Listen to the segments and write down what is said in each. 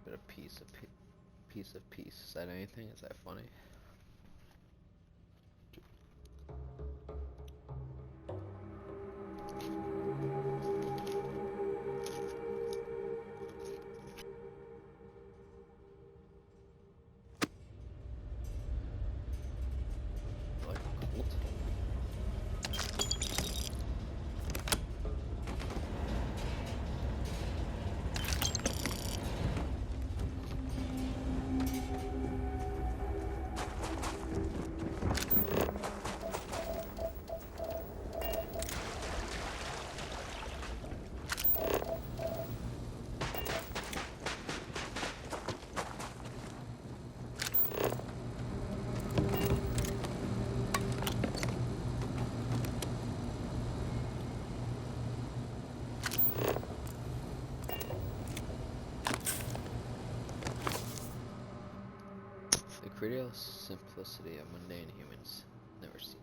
Bit of piece of peace. Is that anything? Is that funny? Like cult? The critical simplicity of mundane humans never cease.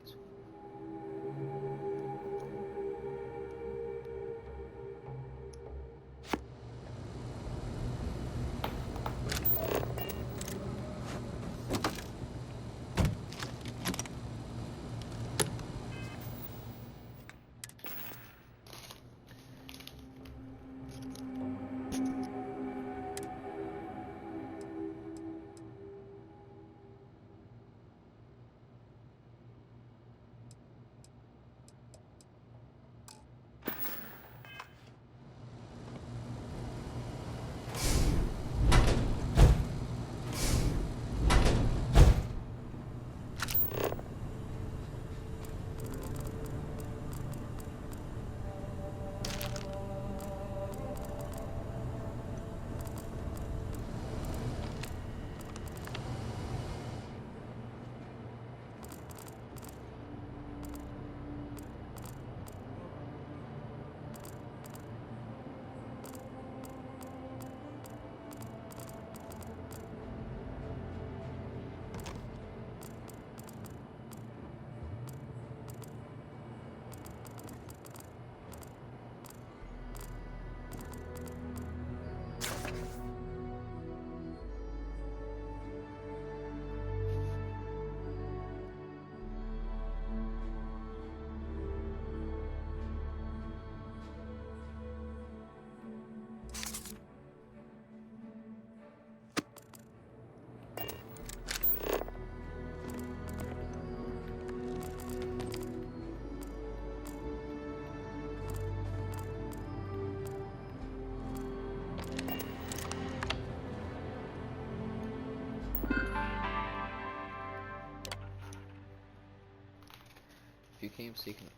If you came seeking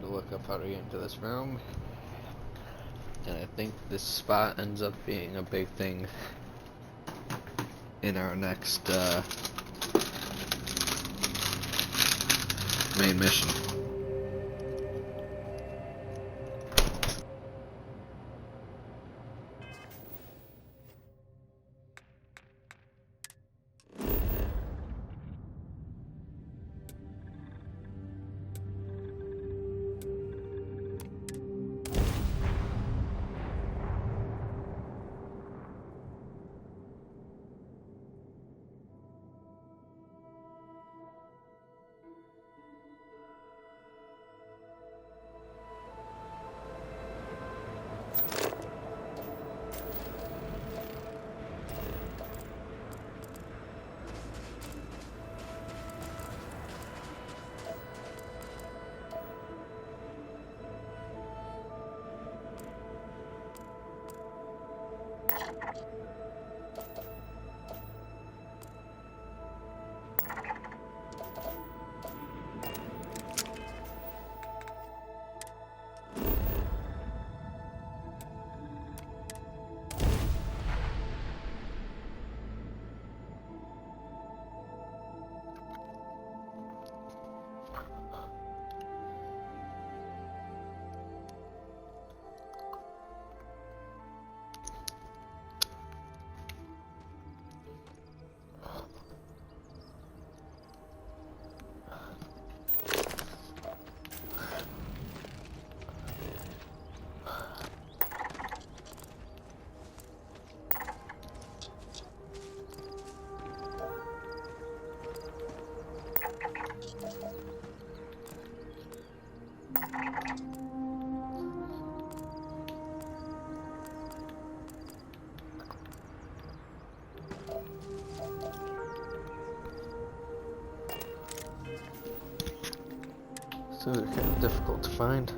to look up how to get into this room. And I think this spot ends up being a big thing in our next main mission. So they're kind of difficult to find.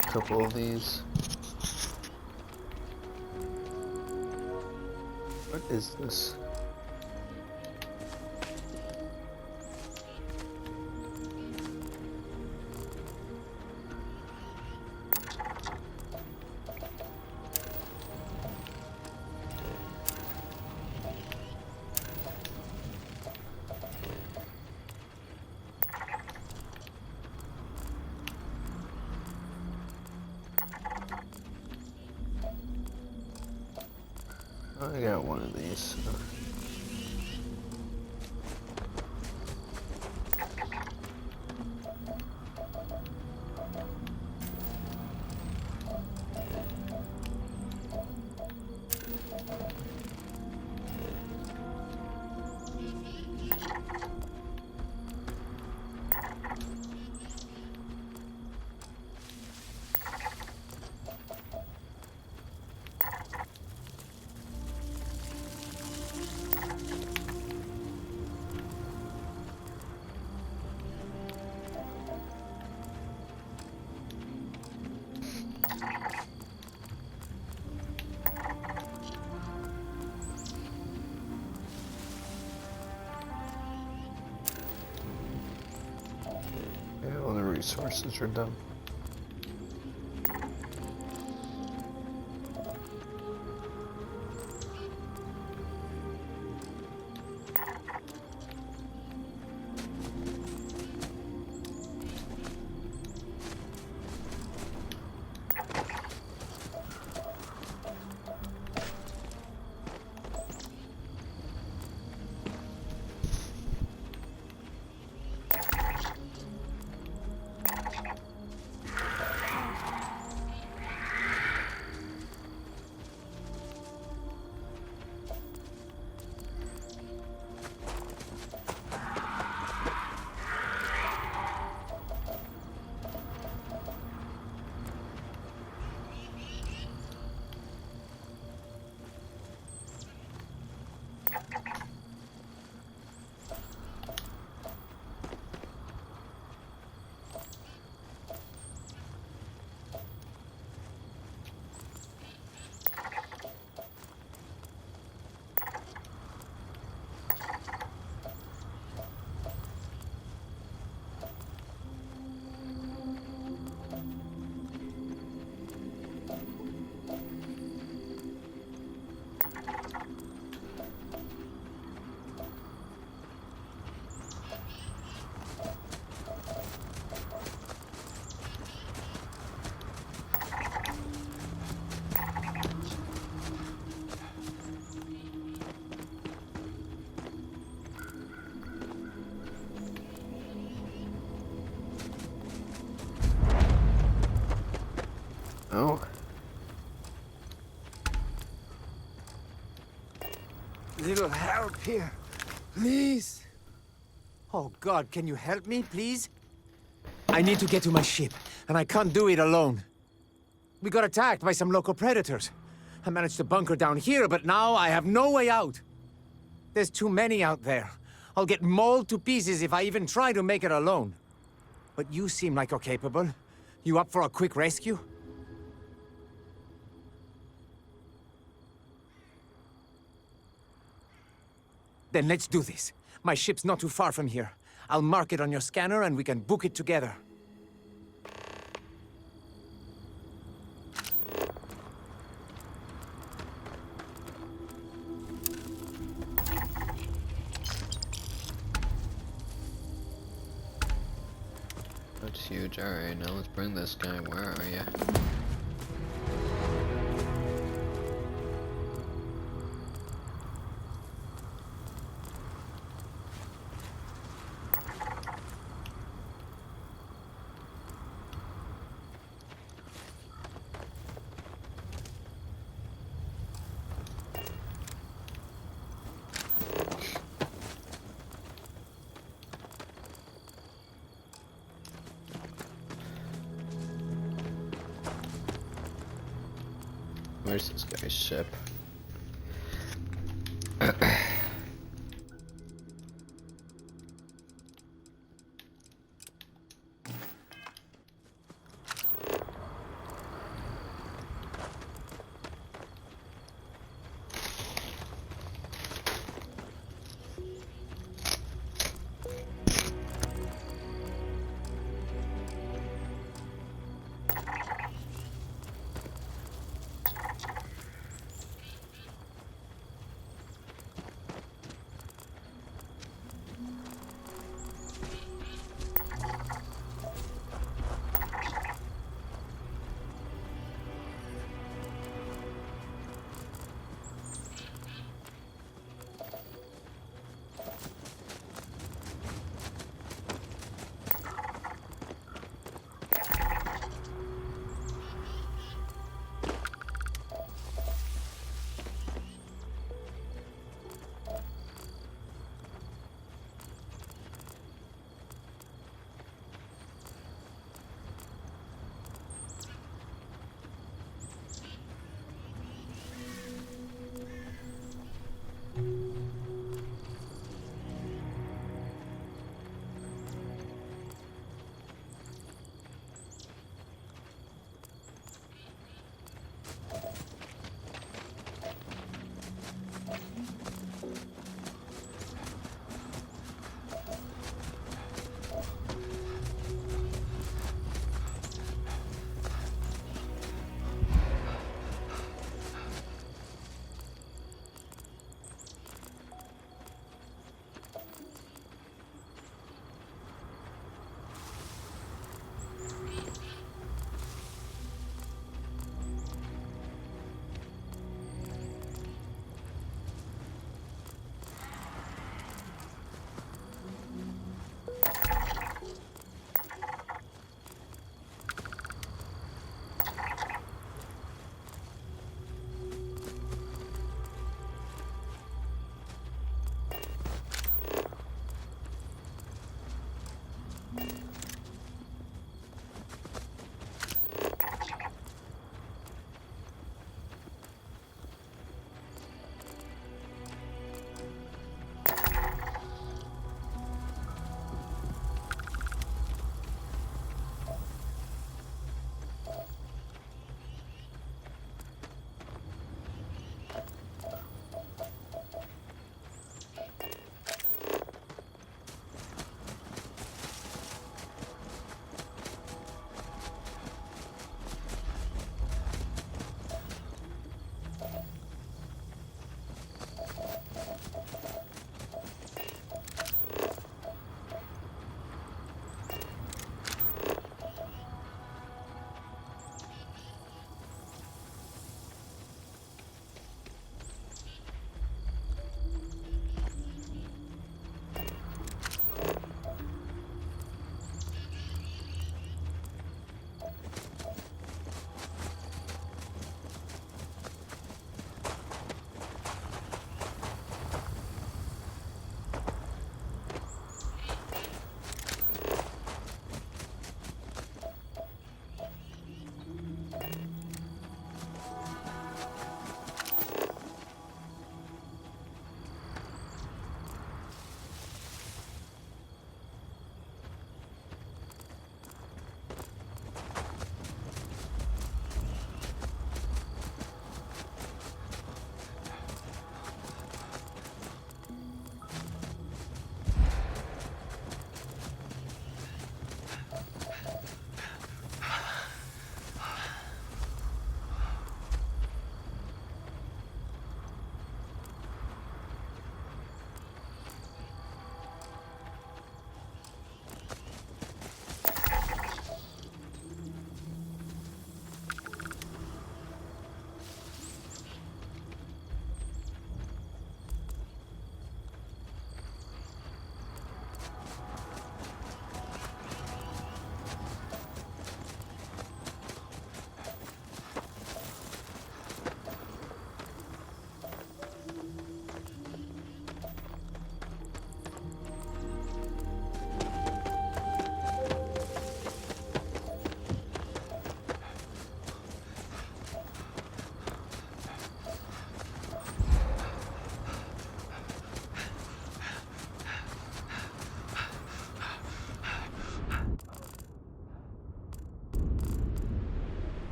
A couple of these. What is this? I got one of these. Yeah, all the resources are done. little help here? Please? Oh God, can you help me, please? I need to get to my ship, and I can't do it alone. We got attacked by some local predators. I managed to bunker down here, but now I have no way out. There's too many out there. I'll get mauled to pieces if I even try to make it alone. But you seem like you're capable. You up for a quick rescue? Then let's do this. My ship's not too far from here. I'll mark it on your scanner and we can book it together. That's huge. Alright, now let's bring this guy. Where are you? Where's this guy's ship?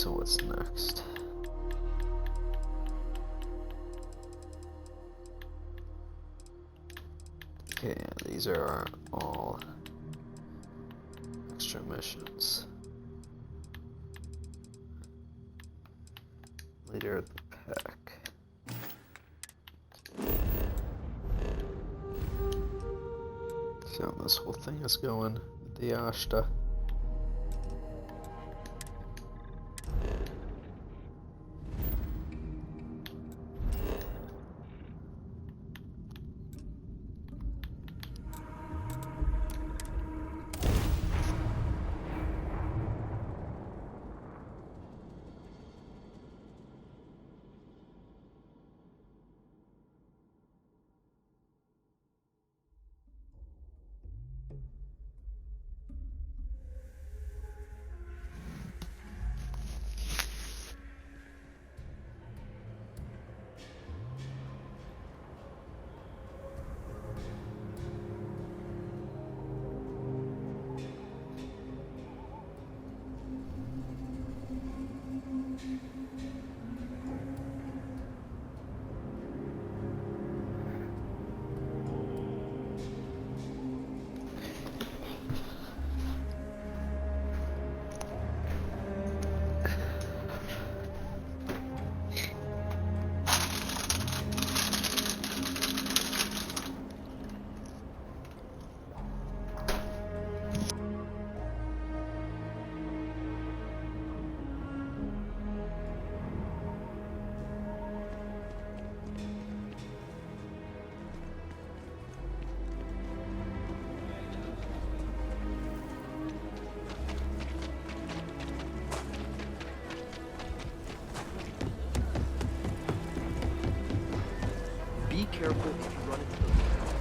so what's next? Okay, these are all extra missions. Leader of the pack. See how this whole thing is going with the Ashta. Be careful if you run into those.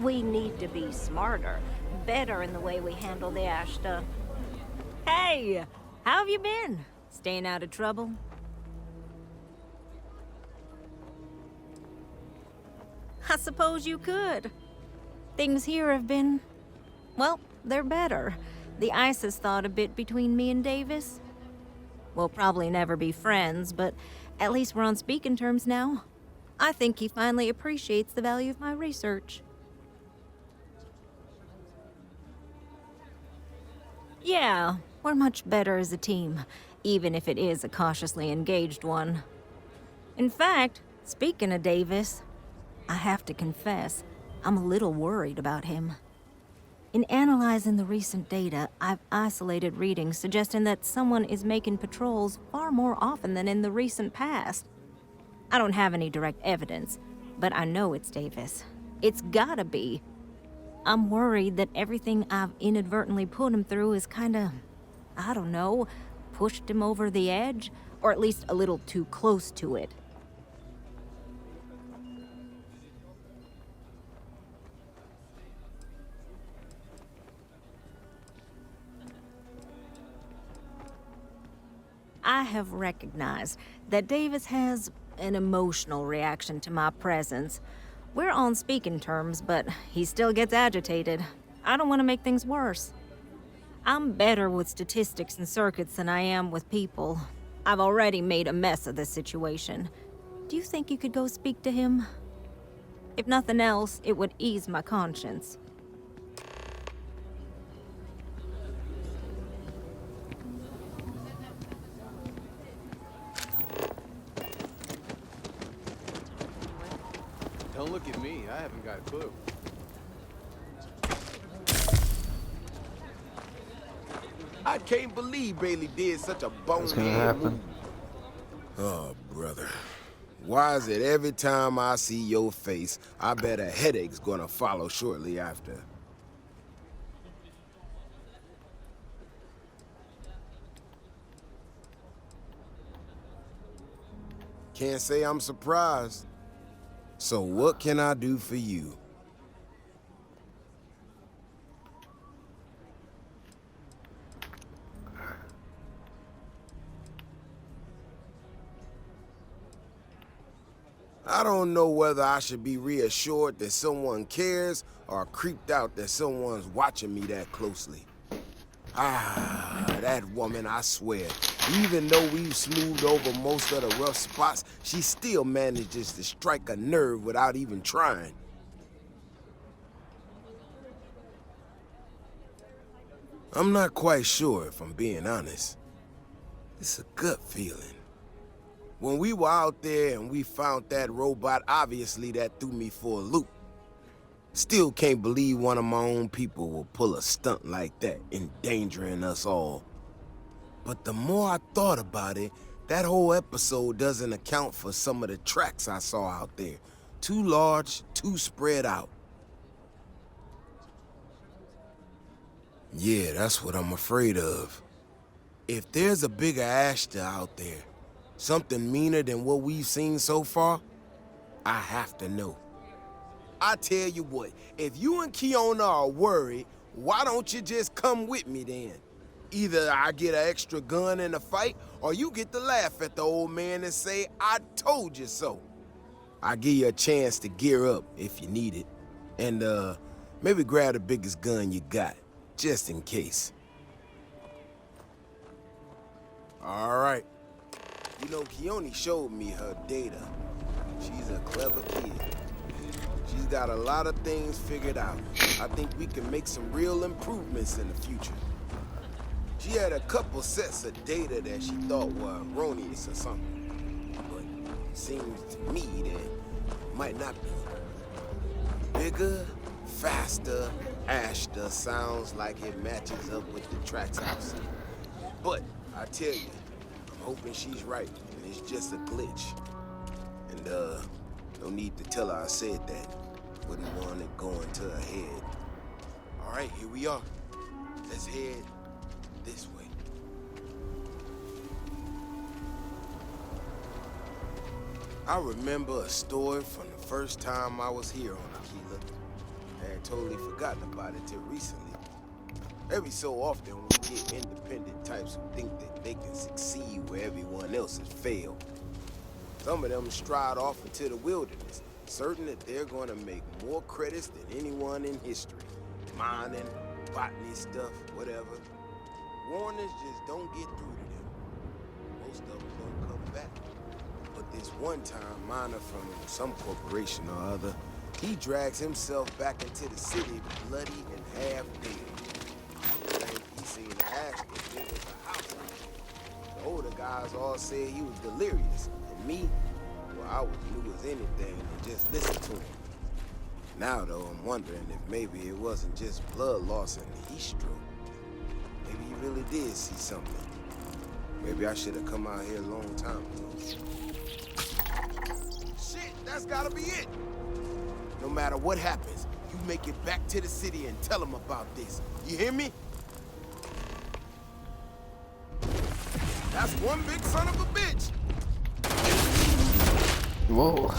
We need to be smarter, better in the way we handle the Ashta. Hey! How have you been? Staying out of trouble? I suppose you could. Things here have been... well, they're better. The ice has thawed a bit between me and Davis. We'll probably never be friends, but at least we're on speaking terms now. I think he finally appreciates the value of my research. Yeah, we're much better as a team, even if it is a cautiously engaged one. In fact, speaking of Davis, I have to confess, I'm a little worried about him. In analyzing the recent data, I've isolated readings suggesting that someone is making patrols far more often than in the recent past. I don't have any direct evidence, but I know it's Davis. It's gotta be. I'm worried that everything I've inadvertently put him through is kinda, I don't know, pushed him over the edge, or at least a little too close to it. I have recognized that Davis has an emotional reaction to my presence. We're on speaking terms, but he still gets agitated. I don't want to make things worse. I'm better with statistics and circuits than I am with people. I've already made a mess of this situation. Do you think you could go speak to him? If nothing else, it would ease my conscience. Don't look at me. I haven't got a clue. I can't believe Bailey did such a What's gonna bonehead happen? move. Oh, brother. Why is it every time I see your face, I bet a headache's gonna follow shortly after? Can't say I'm surprised. So what can I do for you? I don't know whether I should be reassured that someone cares or creeped out that someone's watching me that closely. Ah, that woman, I swear. Even though we've smoothed over most of the rough spots, she still manages to strike a nerve without even trying. I'm not quite sure, if I'm being honest. It's a gut feeling. When we were out there and we found that robot, obviously that threw me for a loop. Still can't believe one of my own people will pull a stunt like that, endangering us all. But the more I thought about it, that whole episode doesn't account for some of the tracks I saw out there. Too large, too spread out. Yeah, that's what I'm afraid of. If there's a bigger Ashta out there, something meaner than what we've seen so far, I have to know. I tell you what, if you and Kiona are worried, why don't you just come with me then? Either I get an extra gun in the fight, or you get to laugh at the old man and say, I told you so. I'll give you a chance to gear up if you need it. And, maybe grab the biggest gun you got, just in case. All right. You know, Keone showed me her data. She's a clever kid. She's got a lot of things figured out. I think we can make some real improvements in the future. She had a couple sets of data that she thought were erroneous or something. But it seems to me that it might not be. Bigger, faster, Ashta sounds like it matches up with the tracks I've seen. But I tell you, I'm hoping she's right, and it's just a glitch. And, no need to tell her I said that. Wouldn't want it going to her head. All right, here we are. Let's head this way. I remember a story from the first time I was here on Aquila. I had totally forgotten about it till recently. Every so often we get independent types who think that they can succeed where everyone else has failed. Some of them stride off into the wilderness, certain that they're going to make more credits than anyone in history. Mining, botany stuff, whatever. Warners just don't get through to them. Most of them don't come back. But this one-time miner from some corporation or other, he drags himself back into the city bloody and half dead. He seen the ash as big as a house. The older guys all said he was delirious, and me, well, I was new as anything and just listened to him. Now, though, I'm wondering if maybe it wasn't just blood loss and heat stroke. Maybe he really did see something. Maybe I should have come out here a long time ago. Shit, that's gotta be it! No matter what happens, you make it back to the city and tell them about this. You hear me? That's one big son of a bitch! Whoa.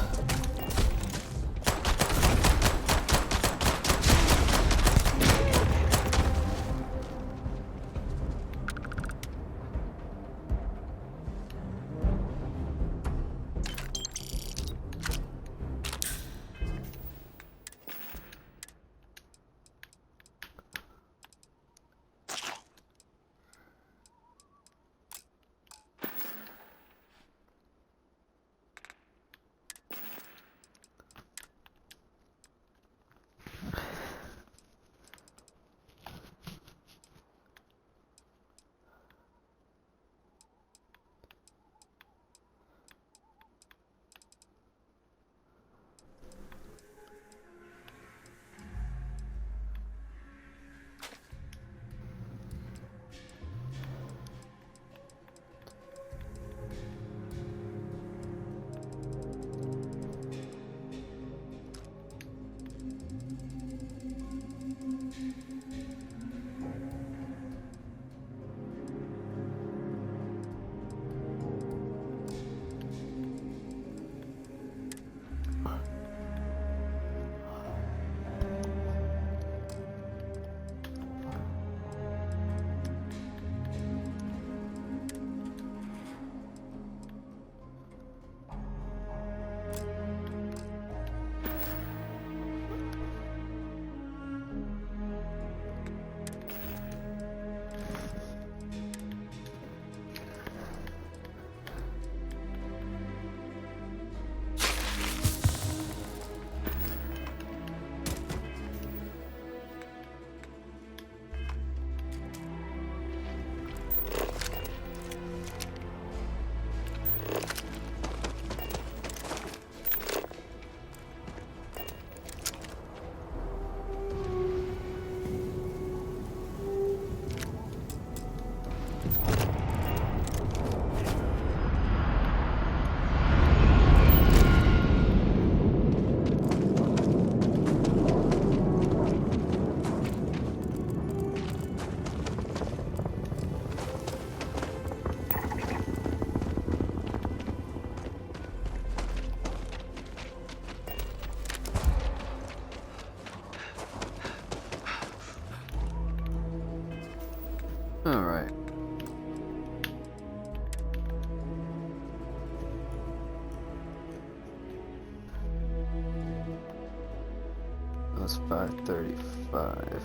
was 5:35.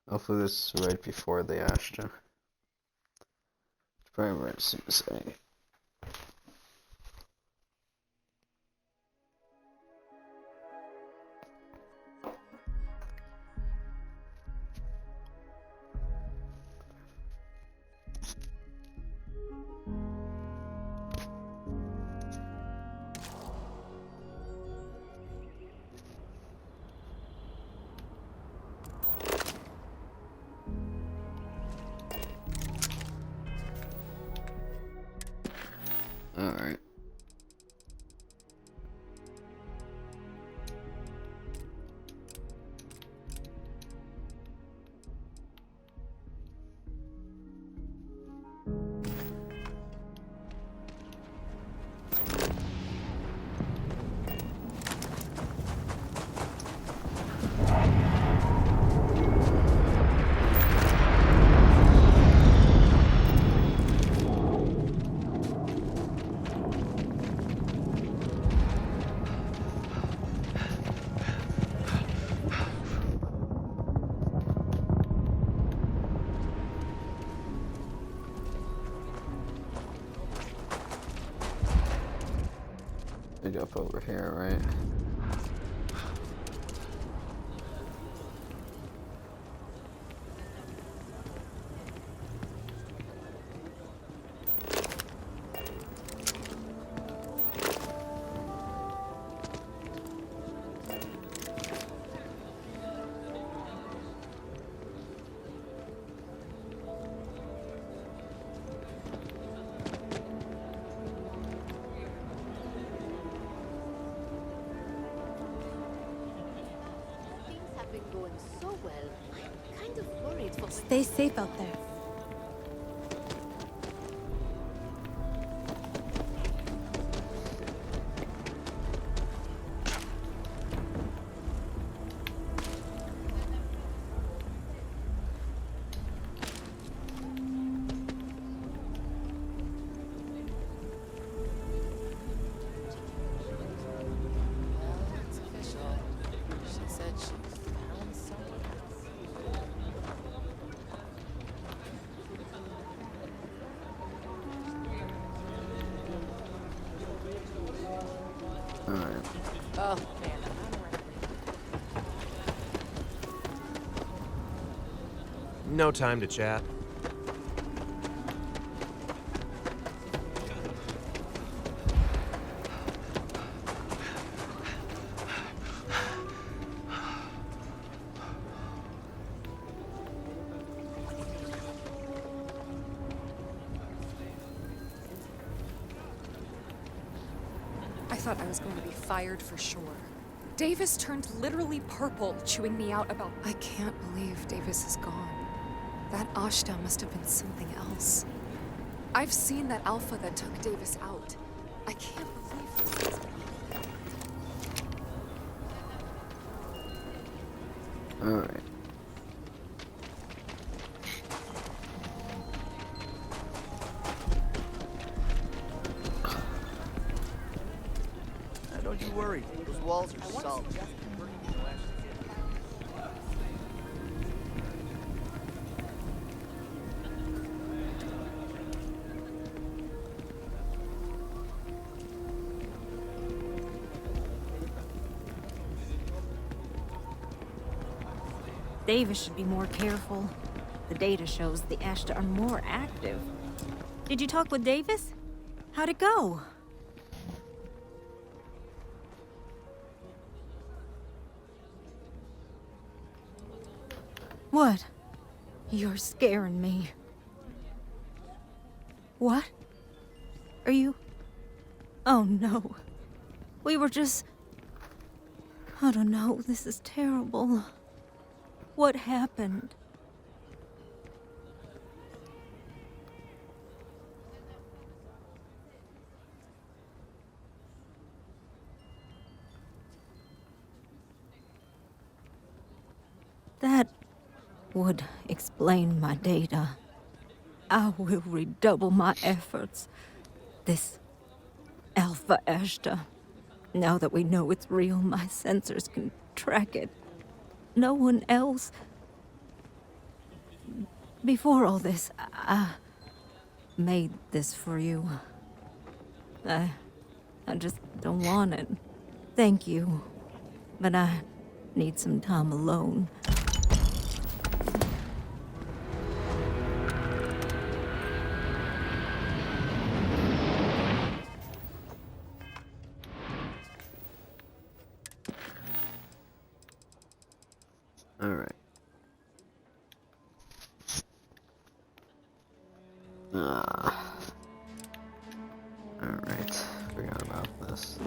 Hopefully this is right before the Astra. It's probably right as soon as I... Alright. Dig up over here, right? Things have been going so well. I'm kind of worried for... Stay safe out there. It's official. She said she found someone else. Alright. Oh, man, I'm ready. No time to chat. I thought I was going to be fired for sure. Davis turned literally purple, chewing me out about... I can't believe Davis is gone. That Ashta must have been something else. I've seen that Alpha that took Davis out. I can't believe this is... Alright. Don't you worry. Those walls are solid. Davis should be more careful. The data shows the Ashta are more active. Did you talk with Davis? How'd it go? What? You're scaring me. What? Are you... Oh no. We were just... I don't know, this is terrible. What happened? That would explain my data. I will redouble my efforts. This Alpha Ashta. Now that we know it's real, my sensors can track it. No one else. Before all this, I made this for you. I just don't want it. Thank you. But I need some time alone. Alright. Alright. Forgot about this.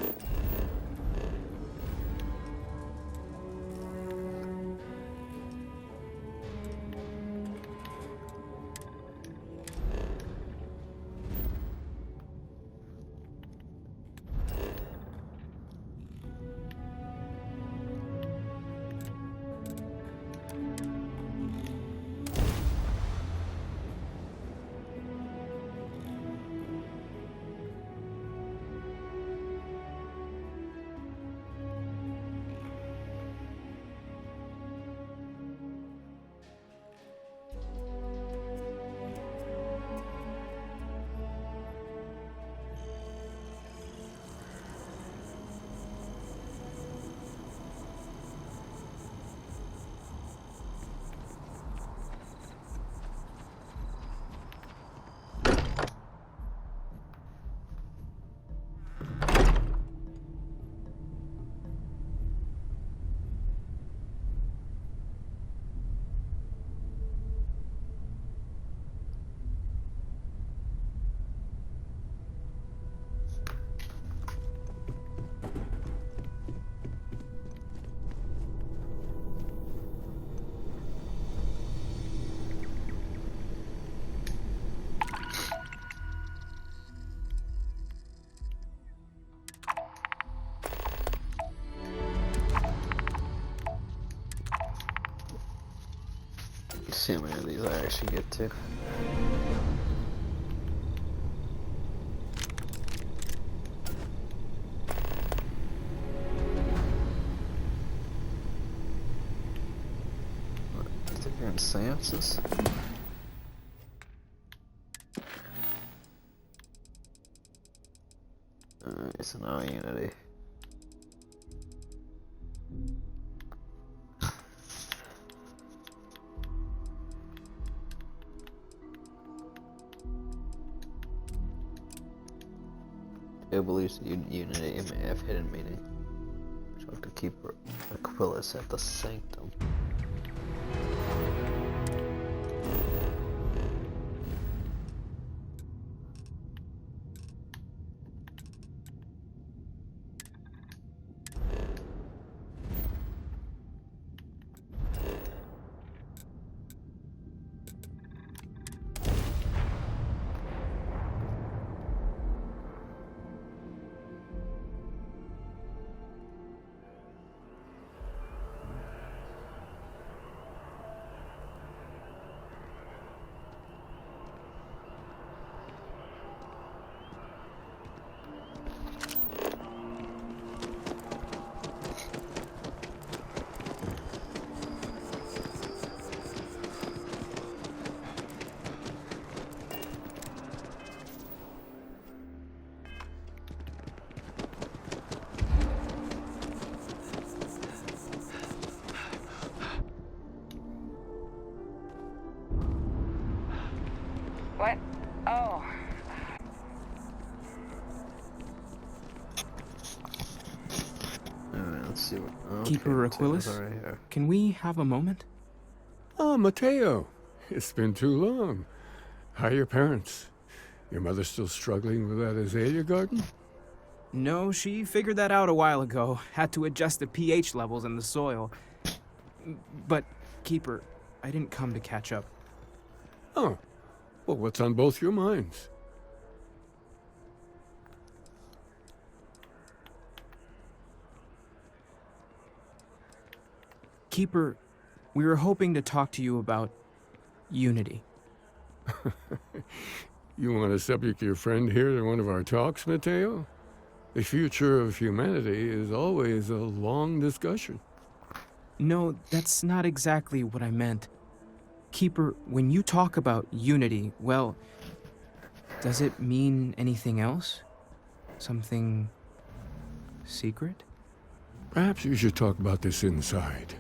See how many of these I actually get to. What? Different seances? It's an eye unity. It believes unity may have hidden meaning. Try to keep Aquilus at the sanctum. What? Oh. Alright, let's see what. Okay, Keeper let's see what's Aquilus, already here. can we have a moment? Ah, Mateo. It's been too long. How are your parents? Your mother still struggling with that azalea garden? No, she figured that out a while ago. Had to adjust the pH levels in the soil. But, Keeper, I didn't come to catch up. Oh. Well, what's on both your minds? Keeper, we were hoping to talk to you about unity. You want to subject your friend here to one of our talks, Mateo? The future of humanity is always a long discussion. No, that's not exactly what I meant. Keeper, when you talk about unity, well, does it mean anything else? Something secret? Perhaps you should talk about this inside.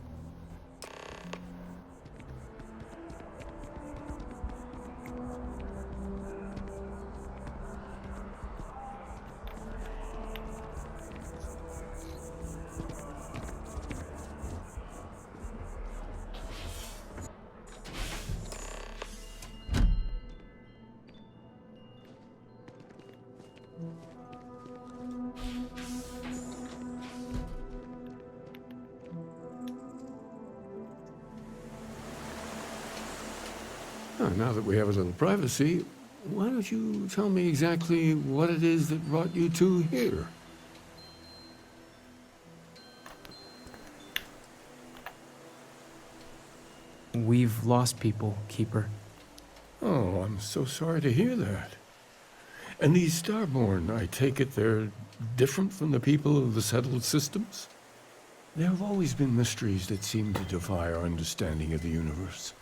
Now that we have a little privacy, why don't you tell me exactly what it is that brought you two here? We've lost people, Keeper. Oh, I'm so sorry to hear that. And these Starborn, I take it they're different from the people of the settled systems? There have always been mysteries that seem to defy our understanding of the universe.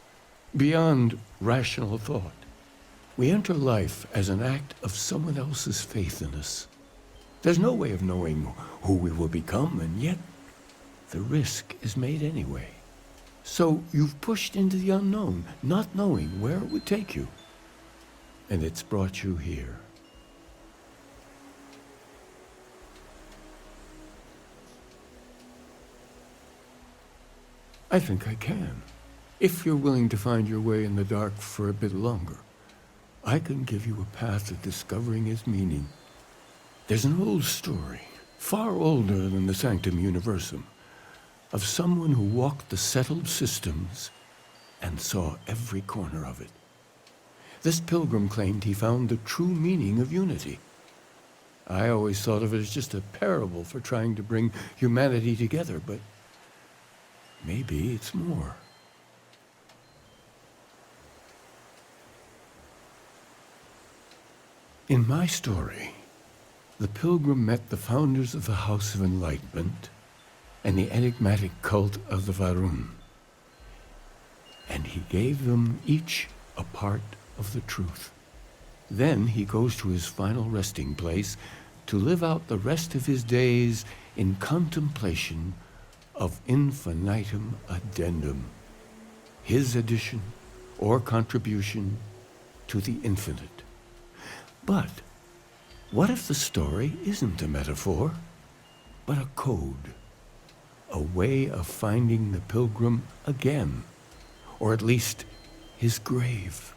Beyond rational thought, we enter life as an act of someone else's faith in us. There's no way of knowing who we will become, and yet the risk is made anyway. So you've pushed into the unknown, not knowing where it would take you. And it's brought you here. I think I can. If you're willing to find your way in the dark for a bit longer, I can give you a path to discovering its meaning. There's an old story, far older than the Sanctum Universum, of someone who walked the settled systems and saw every corner of it. This pilgrim claimed he found the true meaning of unity. I always thought of it as just a parable for trying to bring humanity together, but maybe it's more. In my story, the pilgrim met the founders of the House of Enlightenment and the enigmatic cult of the Varun, and he gave them each a part of the truth. Then he goes to his final resting place to live out the rest of his days in contemplation of infinitum addendum, his addition or contribution to the infinite. But what if the story isn't a metaphor, but a code? A way of finding the pilgrim again, or at least his grave.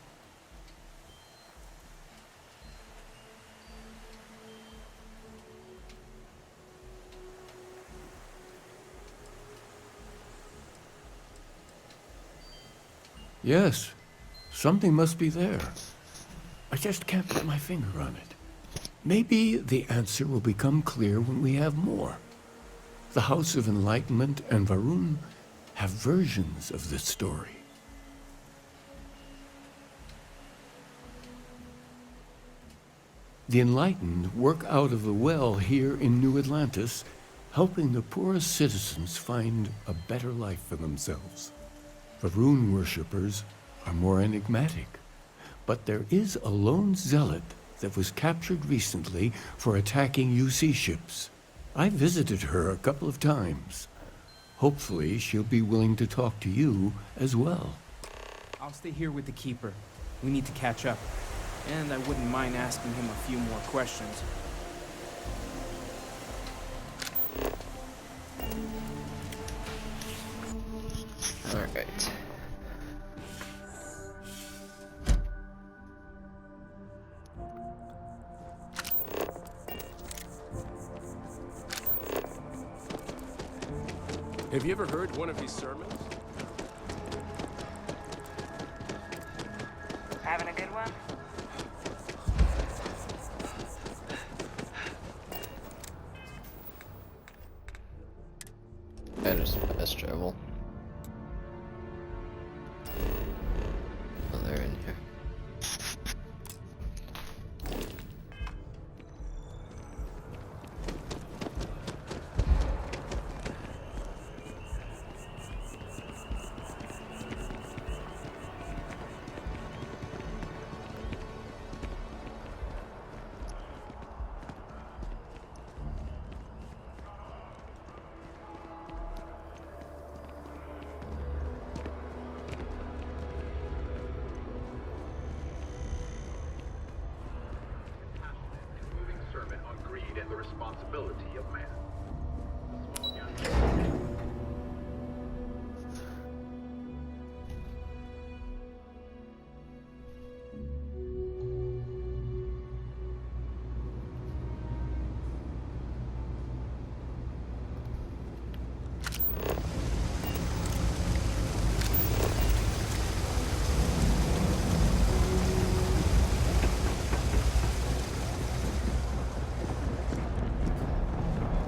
Yes, something must be there. I just can't put my finger on it. Maybe the answer will become clear when we have more. The House of Enlightenment and Varun have versions of this story. The Enlightened work out of the well here in New Atlantis, helping the poorest citizens find a better life for themselves. Varun worshippers are more enigmatic, but there is a lone zealot that was captured recently for attacking UC ships. I visited her a couple of times. Hopefully, she'll be willing to talk to you as well. I'll stay here with the Keeper. We need to catch up. And I wouldn't mind asking him a few more questions. Alright. Have you ever heard one of his sermons? Having a good one? That is fast travel. Oh, they're in here. and the responsibility of man.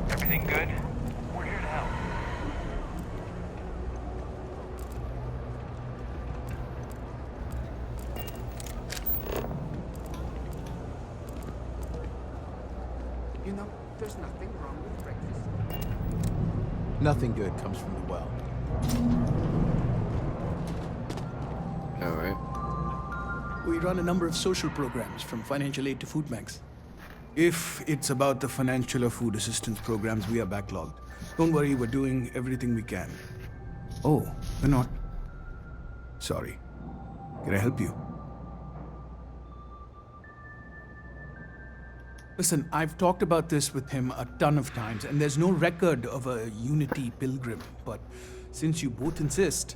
Everything good? We're here to help. You know, there's nothing wrong with breakfast. Nothing good comes from the well. Alright. We run a number of social programs, from financial aid to food banks. If it's about the financial or food assistance programs, we are backlogged. Don't worry, we're doing everything we can. Oh, we're not. Sorry. Can I help you? Listen, I've talked about this with him a ton of times, and there's no record of a Unity pilgrim. But since you both insist,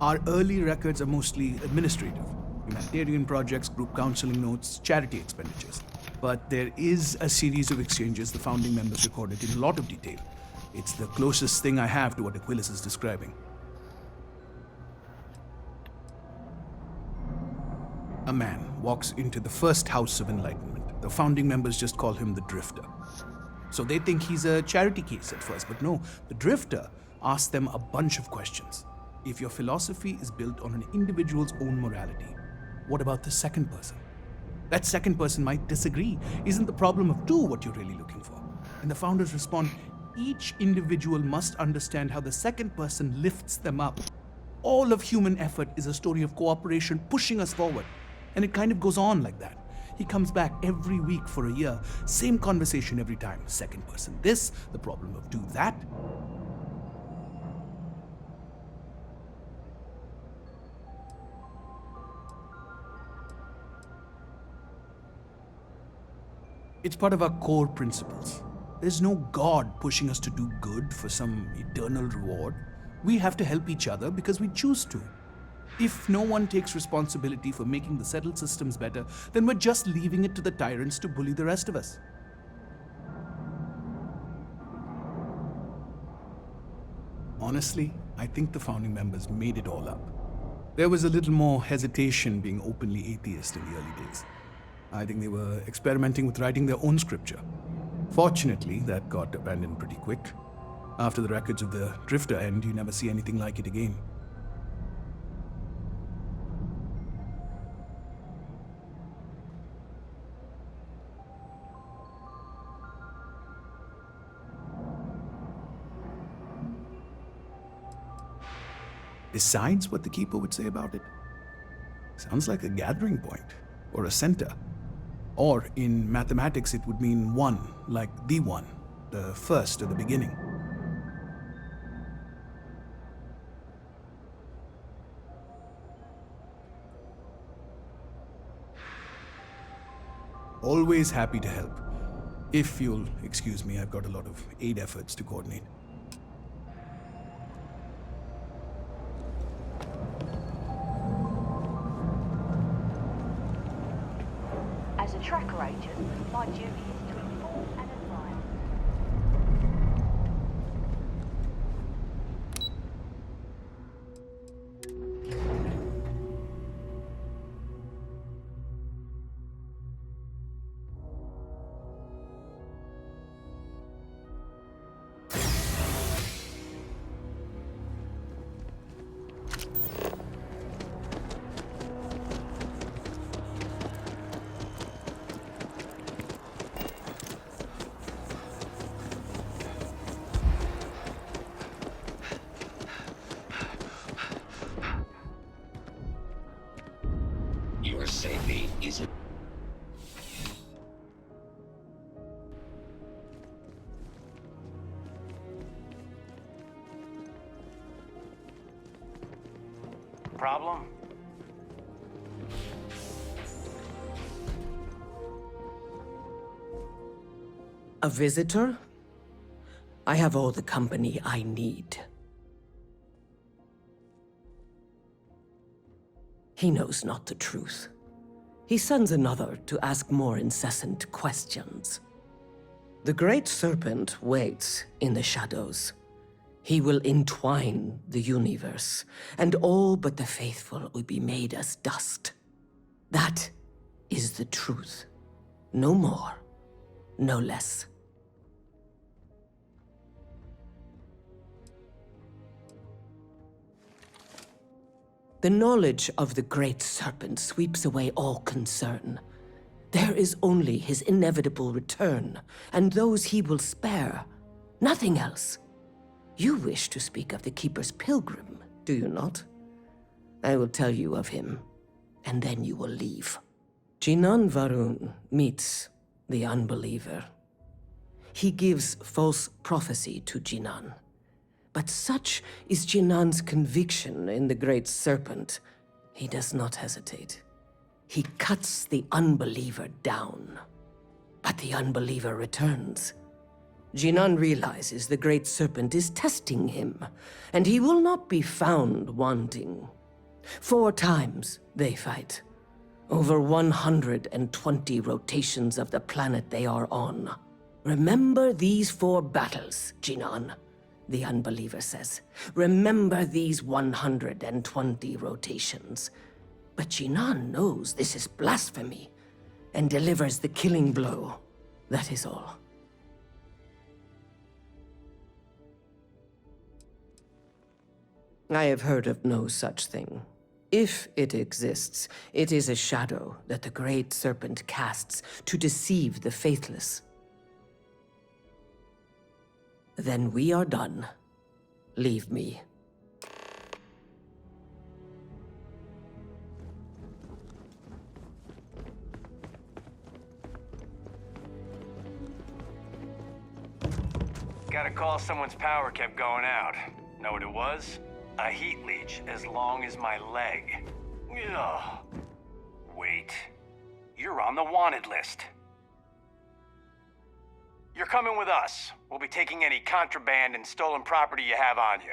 our early records are mostly administrative. Humanitarian projects, group counseling notes, charity expenditures. But there is a series of exchanges the founding members recorded in a lot of detail. It's the closest thing I have to what Aquilas is describing. A man walks into the first house of enlightenment. The founding members just call him the Drifter. So they think he's a charity case at first, but no, the Drifter asks them a bunch of questions. If your philosophy is built on an individual's own morality, what about the second person? That second person might disagree. Isn't the problem of two what you're really looking for? And the founders respond, each individual must understand how the second person lifts them up. All of human effort is a story of cooperation pushing us forward. And it kind of goes on like that. He comes back every week for a year. Same conversation every time. Second person this, the problem of two that. It's part of our core principles. There's no God pushing us to do good for some eternal reward. We have to help each other because we choose to. If no one takes responsibility for making the settled systems better, then we're just leaving it to the tyrants to bully the rest of us. Honestly, I think the founding members made it all up. There was a little more hesitation being openly atheist in the early days. I think they were experimenting with writing their own scripture. Fortunately, that got abandoned pretty quick. After the records of the Drifter end, you never see anything like it again. Besides what the Keeper would say about it, sounds like a gathering point, or a center. Or in mathematics, it would mean one, like the one, the first or the beginning. Always happy to help. If you'll excuse me, I've got a lot of aid efforts to coordinate. As a tracker agent, my duty is to inform and advise. Your safety is... Problem? A visitor? I have all the company I need. He knows not the truth. He sends another to ask more incessant questions. The Great Serpent waits in the shadows. He will entwine the universe, and all but the faithful will be made as dust. That is the truth. No more, no less. The knowledge of the Great Serpent sweeps away all concern. There is only his inevitable return, and those he will spare. Nothing else. You wish to speak of the Keeper's Pilgrim, do you not? I will tell you of him, and then you will leave. Jinan Varun meets the unbeliever. He gives false prophecy to Jinan. But such is Jinan's conviction in the Great Serpent, he does not hesitate. He cuts the unbeliever down. But the unbeliever returns. Jinan realizes the Great Serpent is testing him, and he will not be found wanting. 4 times they fight. Over 120 rotations of the planet they are on. Remember these 4 battles, Jinan, the unbeliever says. Remember these 120 rotations. But Jinan knows this is blasphemy, and delivers the killing blow. That is all. I have heard of no such thing. If it exists, it is a shadow that the Great Serpent casts to deceive the faithless. Then we are done. Leave me. Got a call someone's power kept going out. Know what it was? A heat leech as long as my leg. Ugh. Wait. You're on the wanted list. You're coming with us. We'll be taking any contraband and stolen property you have on you.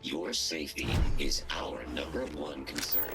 Your safety is our #1 concern.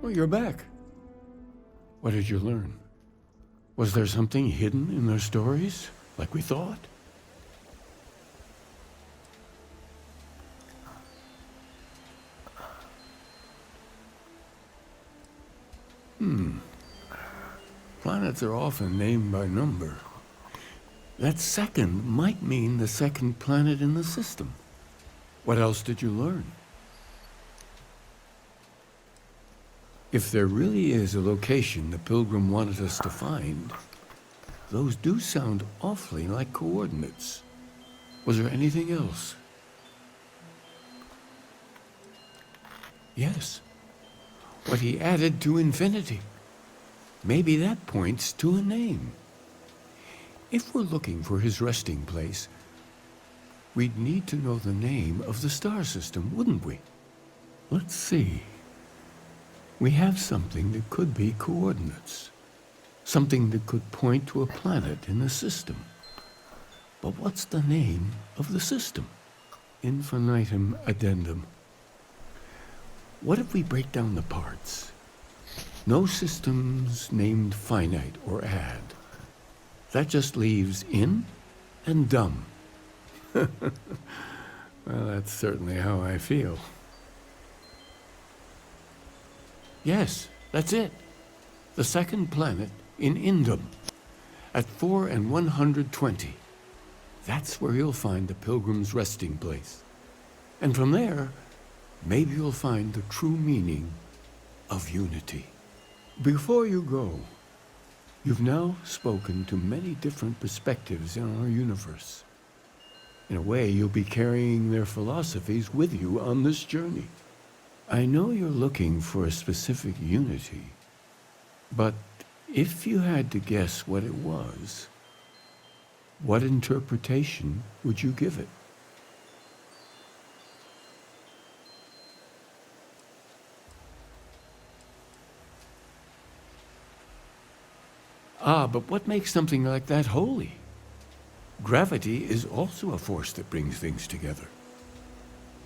Oh, you're back. What did you learn? Was there something hidden in their stories, like we thought? Planets are often named by number. That second might mean the second planet in the system. What else did you learn? If there really is a location the Pilgrim wanted us to find, those do sound awfully like coordinates. Was there anything else? Yes. What he added to infinity. Maybe that points to a name. If we're looking for his resting place, we'd need to know the name of the star system, wouldn't we? Let's see. We have something that could be coordinates. Something that could point to a planet in the system. But what's the name of the system? Infinitum addendum. What if we break down the parts? No systems named finite or add. That just leaves in and dumb. Well, that's certainly how I feel. Yes, that's it. The second planet in Indum, at 4 and 120. That's where you'll find the Pilgrim's resting place. And from there, maybe you'll find the true meaning of unity. Before you go, you've now spoken to many different perspectives in our universe. In a way, you'll be carrying their philosophies with you on this journey. I know you're looking for a specific unity, but if you had to guess what it was, what interpretation would you give it? Ah, but what makes something like that holy? Gravity is also a force that brings things together.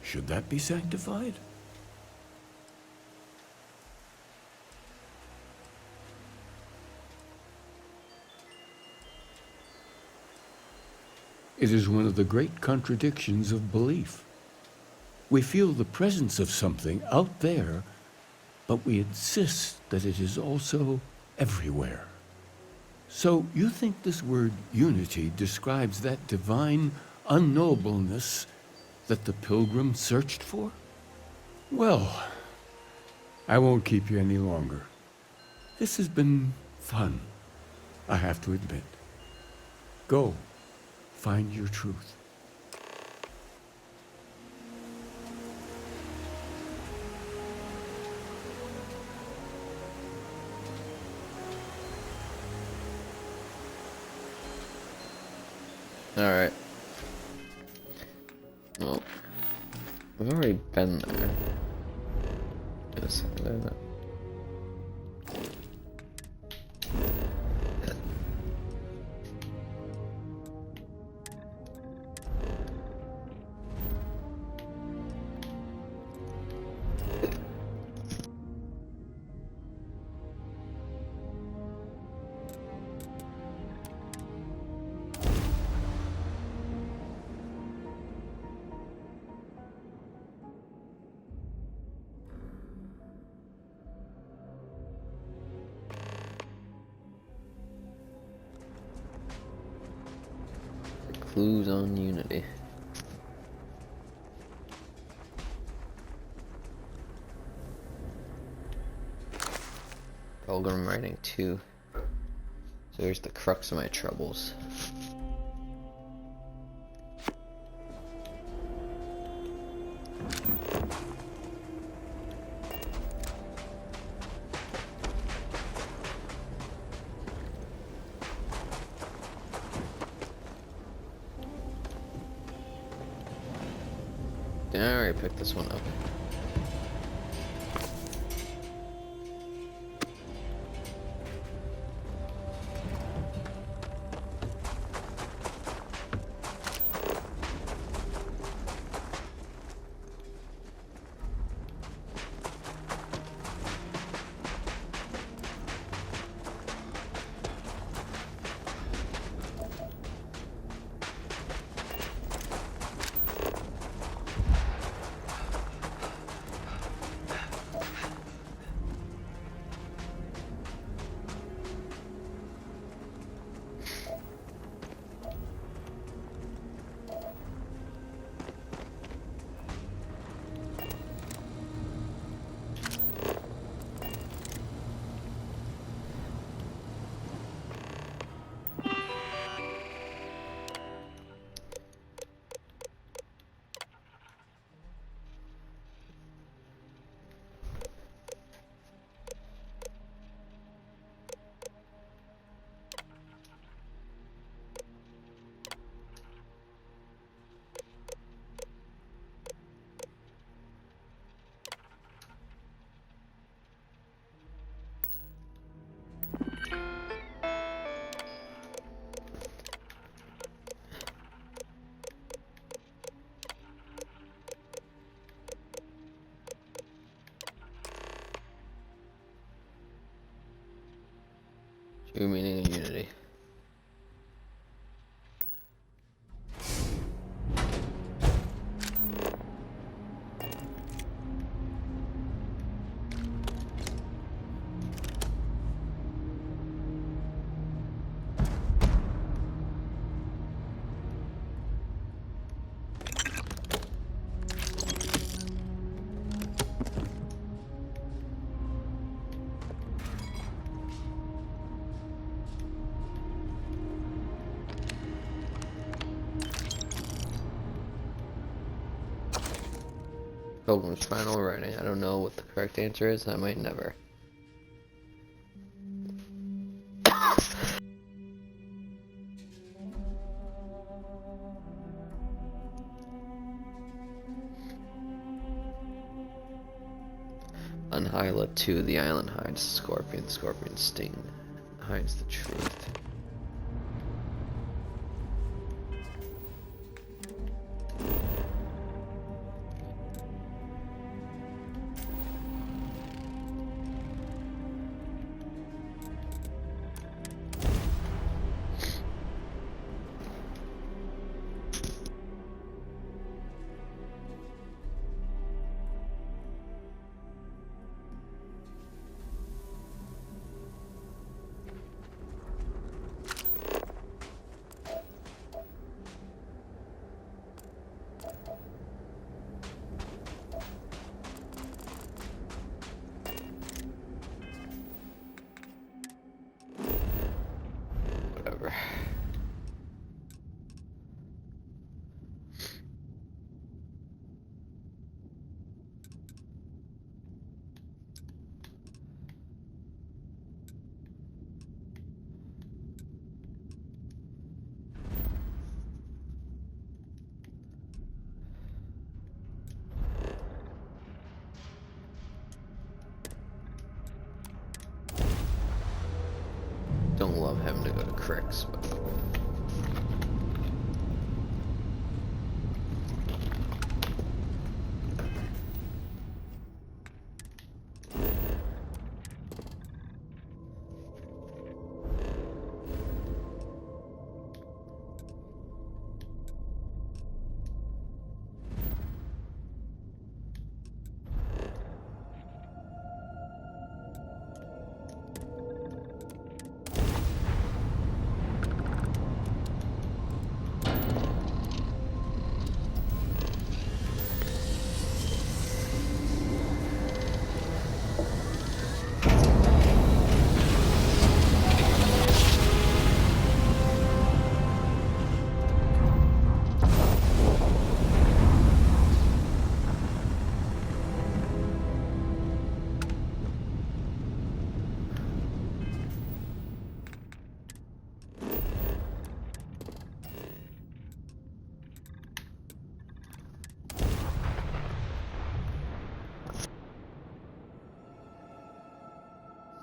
Should that be sanctified? It is one of the great contradictions of belief. We feel the presence of something out there, but we insist that it is also everywhere. So you think this word unity describes that divine unknowableness that the Pilgrim searched for? Well, I won't keep you any longer. This has been fun, I have to admit. Go. Find your truth. Alright. Well, we've already been there. Yes, there. Clues on unity. Pilgrim writing 2. So here's the crux of my troubles. I already picked this one up. Pilgrim's final writing. I don't know what the correct answer is. I might never. On Hyla 2, the island hides the scorpion. Scorpion's sting hides the truth. Whatever. Don't love having to go to Cricks, but is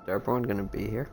everyone gonna be here?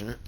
unfortunate.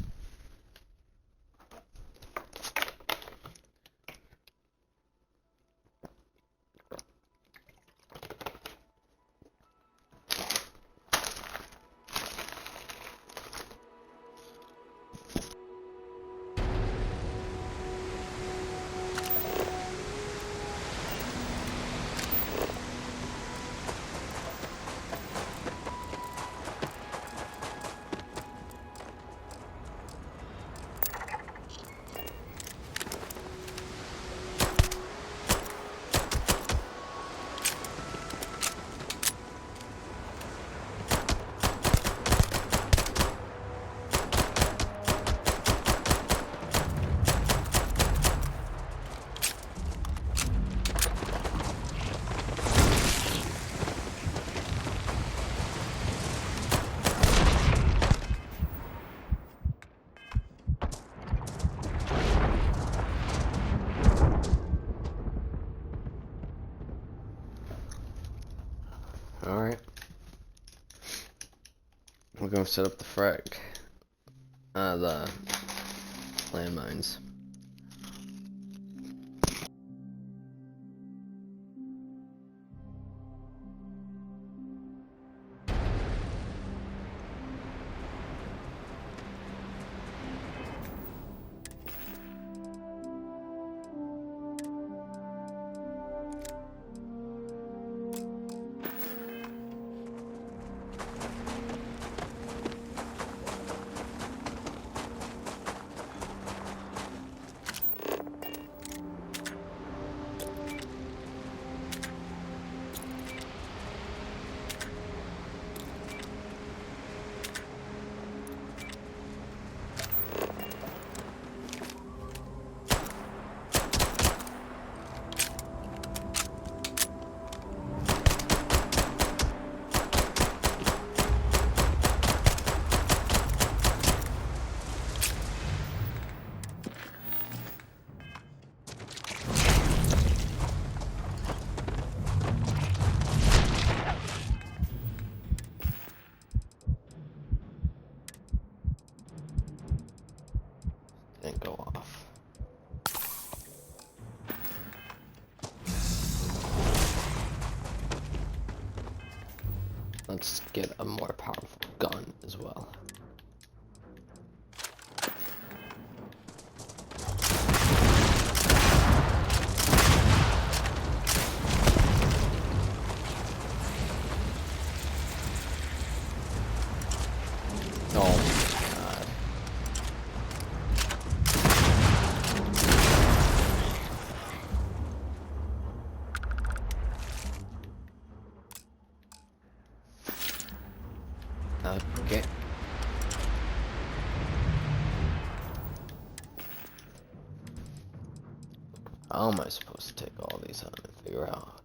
Alright. We're gonna set up the the landmines. Didn't go off. Let's get a more powerful gun as well. Okay. How am I supposed to take all these on and figure out?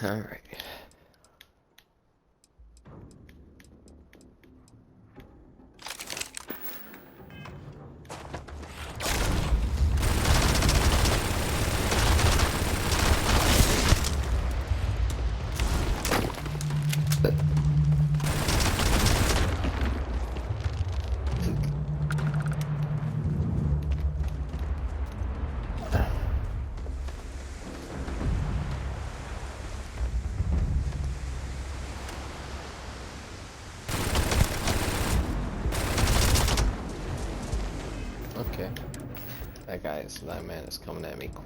Alright. Okay. That man is coming at me quick.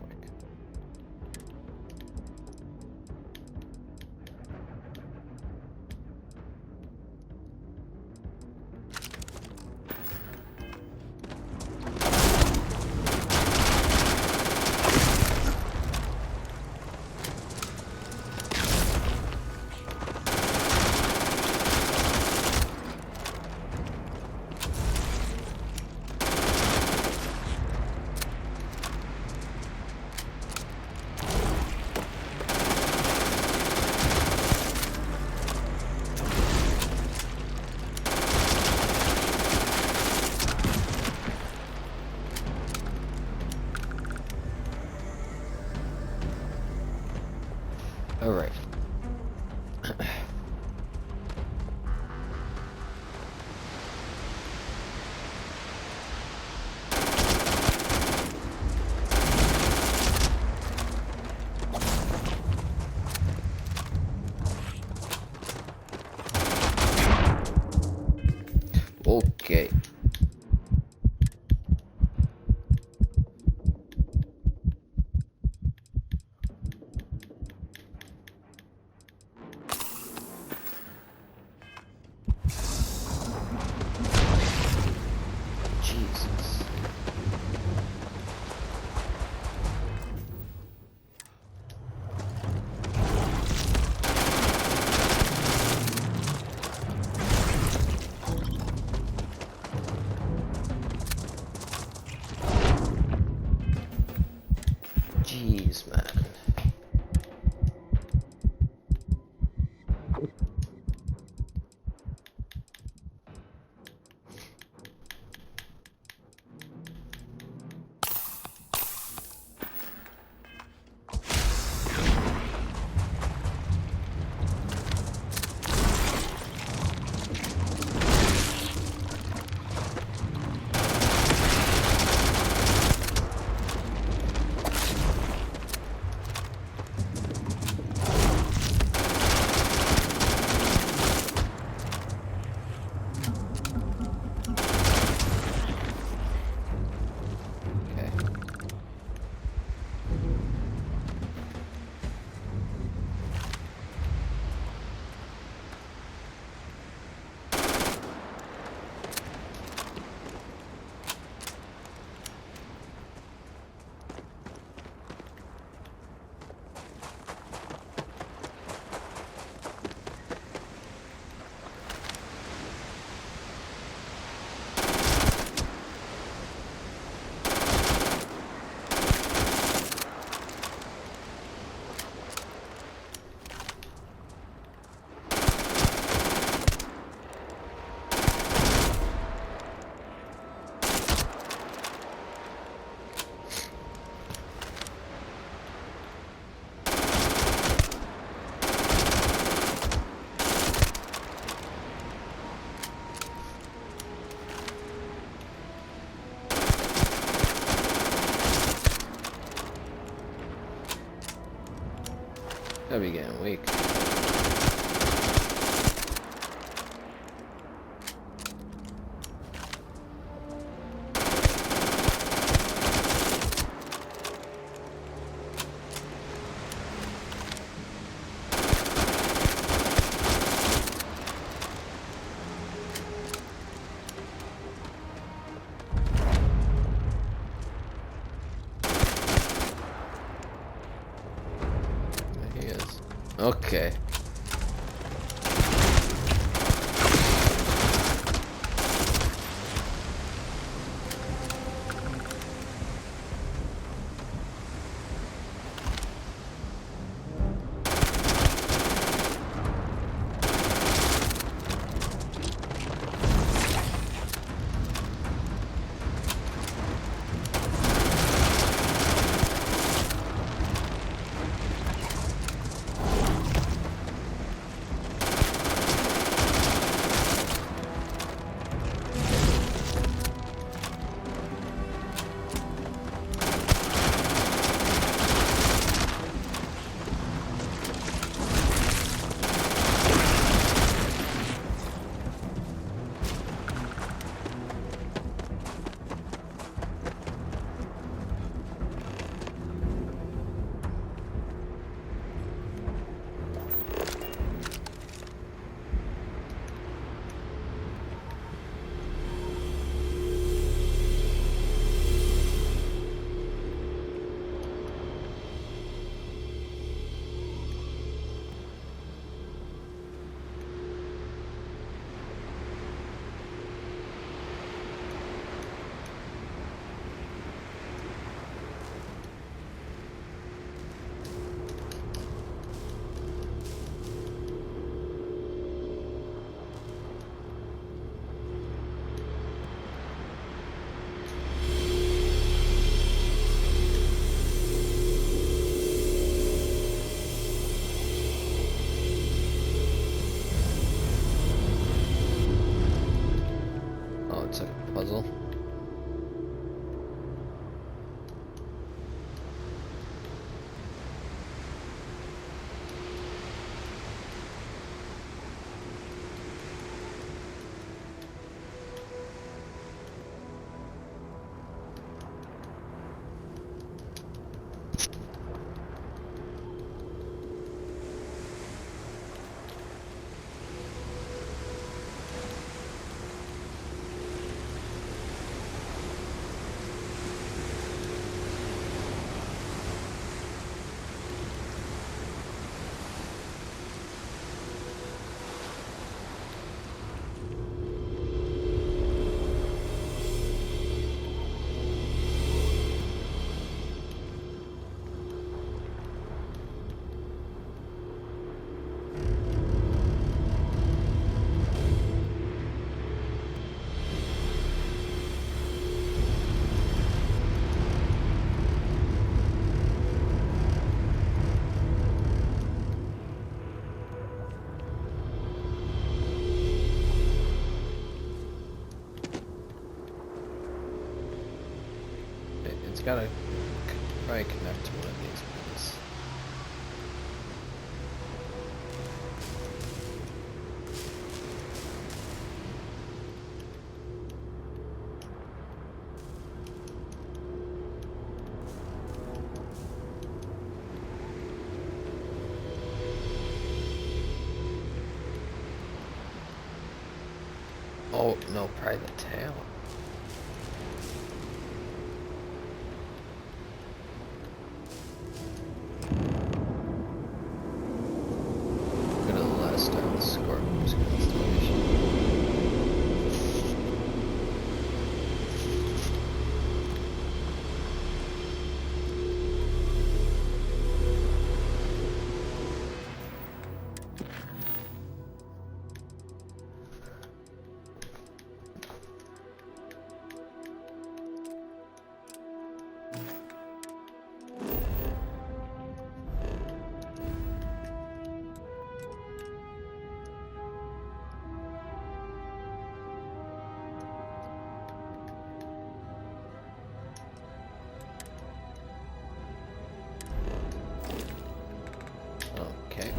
Alright. Okay. Jesus. Jeez, man. Gotta be getting weak. There he is. Okay. It's gotta probably connect to one of these ones. Oh, no, probably the tail. Go to the last star of the Scorpion's constellation. Okay.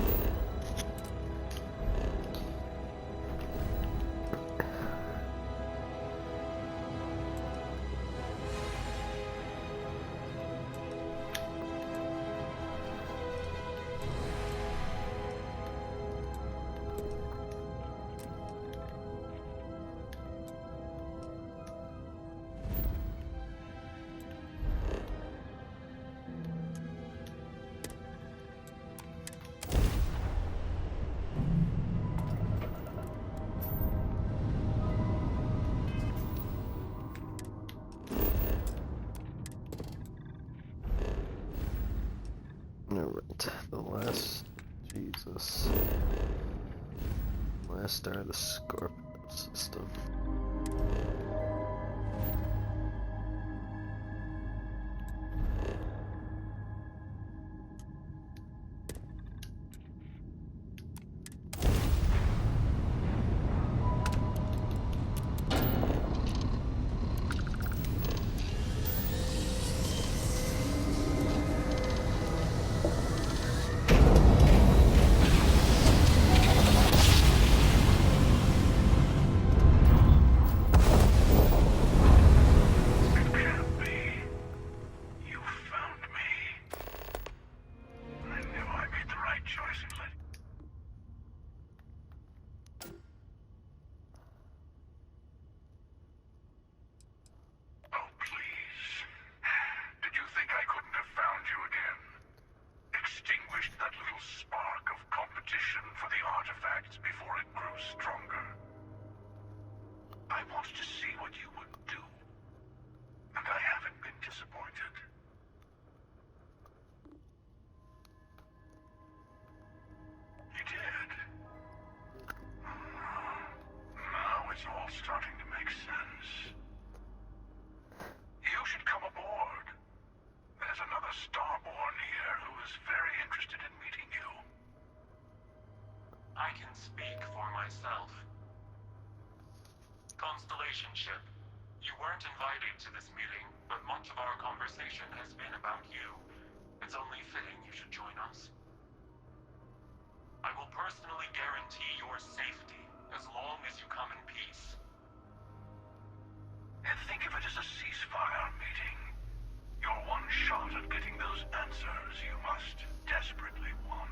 Alright, the last, Jesus, last star of the Scorpio system. Ship. You weren't invited to this meeting, but much of our conversation has been about you. It's only fitting you should join us. I will personally guarantee your safety as long as you come in peace. And think of it as a ceasefire meeting. Your one shot at getting those answers you must desperately want.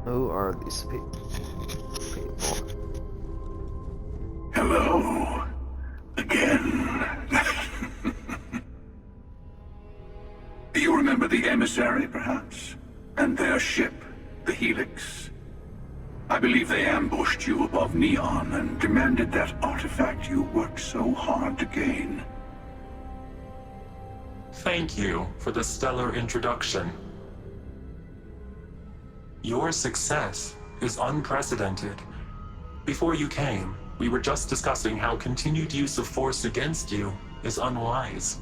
Who are these people? Hello. Again. You remember the emissary, perhaps? And their ship, the Helix? I believe they ambushed you above Neon and demanded that artifact you worked so hard to gain. Thank you for the stellar introduction. Your success is unprecedented. Before you came, we were just discussing how continued use of force against you is unwise.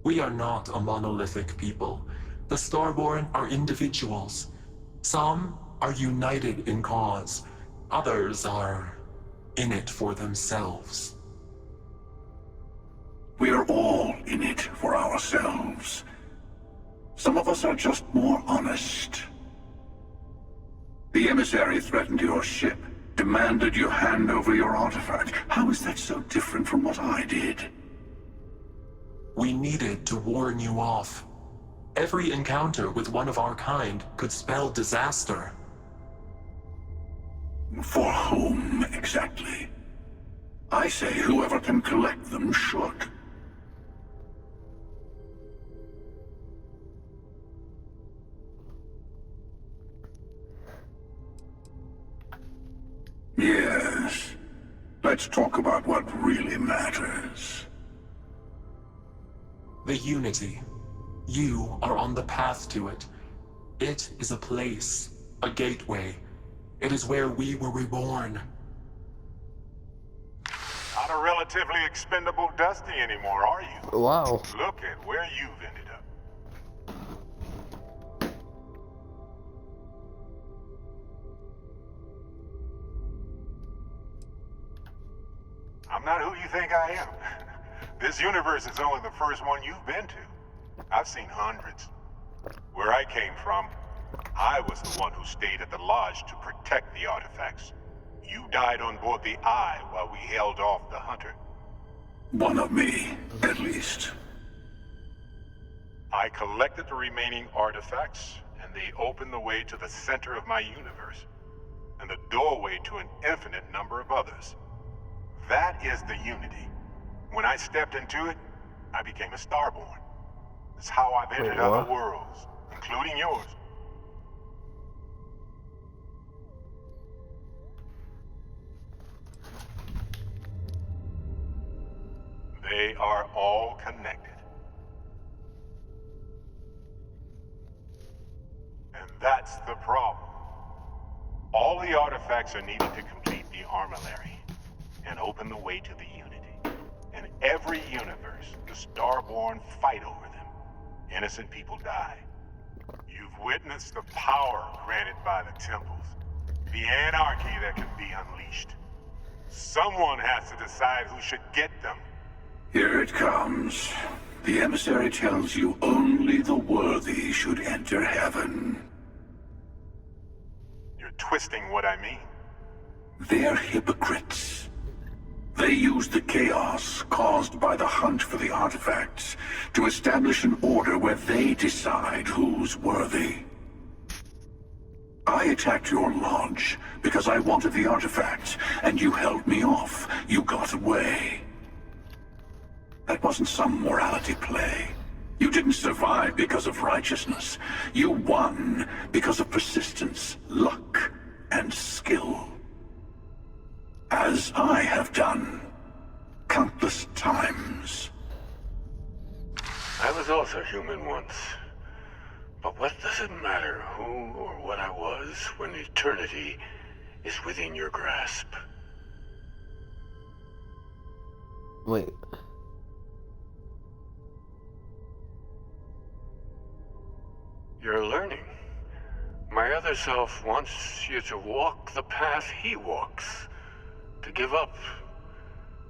We are not a monolithic people. The Starborn are individuals. Some are united in cause. Others are in it for themselves. We're all in it for ourselves. Some of us are just more honest. The emissary threatened your ship, demanded you hand over your artifact. How is that so different from what I did? We needed to warn you off. Every encounter with one of our kind could spell disaster. For whom, exactly? I say whoever can collect them should. Yes. Let's talk about what really matters. The Unity. You are on the path to it. It is a place, a gateway. It is where we were reborn. Not a relatively expendable Dusty anymore, are you? Wow. Look at where you've ended up. I'm not who you think I am. This universe is only the first one you've been to. I've seen hundreds. Where I came from, I was the one who stayed at the lodge to protect the artifacts. You died on board the Eye while we held off the Hunter. One of me, at least. I collected the remaining artifacts, and they opened the way to the center of my universe, and the doorway to an infinite number of others. That is the Unity. When I stepped into it, I became a Starborn. It's how I've entered other worlds, including yours. They are all connected. And that's the problem. All the artifacts are needed to complete the armillary and open the way to the Unity. In every universe, the Starborn fight over them. Innocent people die. You've witnessed the power granted by the temples, the anarchy that can be unleashed. Someone has to decide who should get them. Here it comes. The emissary tells you only the worthy should enter heaven. You're twisting what I mean. They're hypocrites. They use the chaos caused by the hunt for the artifacts to establish an order where they decide who's worthy. I attacked your lodge because I wanted the artifacts, and you held me off. You got away. That wasn't some morality play. You didn't survive because of righteousness. You won because of persistence, luck, and skill. As I have done, countless times. I was also human once. But what does it matter who or what I was when eternity is within your grasp? Wait. You're learning. My other self wants you to walk the path he walks. To give up.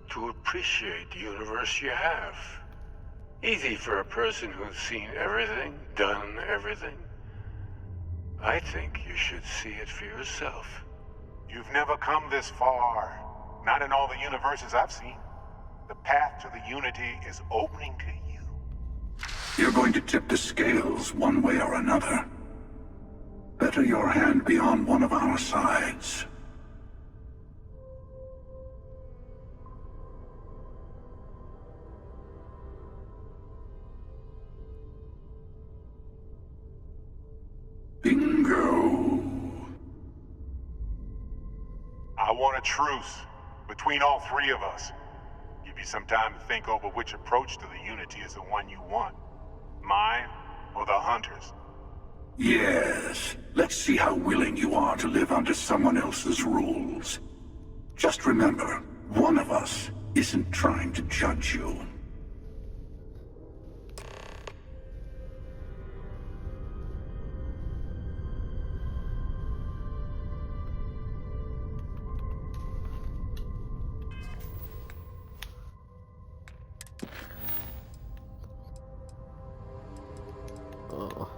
To appreciate the universe you have. Easy for a person who's seen everything, done everything. I think you should see it for yourself. You've never come this far. Not in all the universes I've seen. The path to the Unity is opening to you. You're going to tip the scales one way or another. Better your hand be on one of our sides. Bingo. I want a truce between all three of us. Give you some time to think over which approach to the Unity is the one you want. Mine or the Hunters? Yes. Let's see how willing you are to live under someone else's rules. Just remember, one of us isn't trying to judge you. Oh.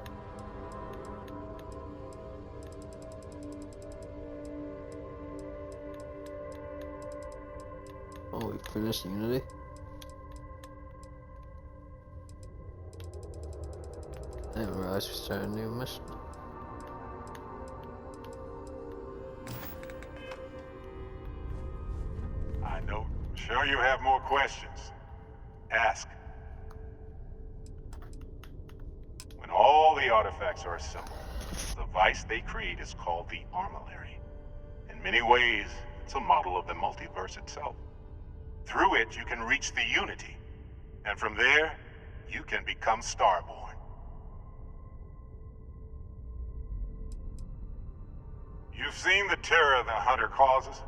Oh, we finished Unity? I didn't realize we started a new mission. I know. Sure you have more questions. Ask. When all the artifacts are assembled, the device they create is called the Armillary. In many ways, it's a model of the multiverse itself. Through it, you can reach the Unity, and from there, you can become Starborn. You've seen the terror the Hunter causes.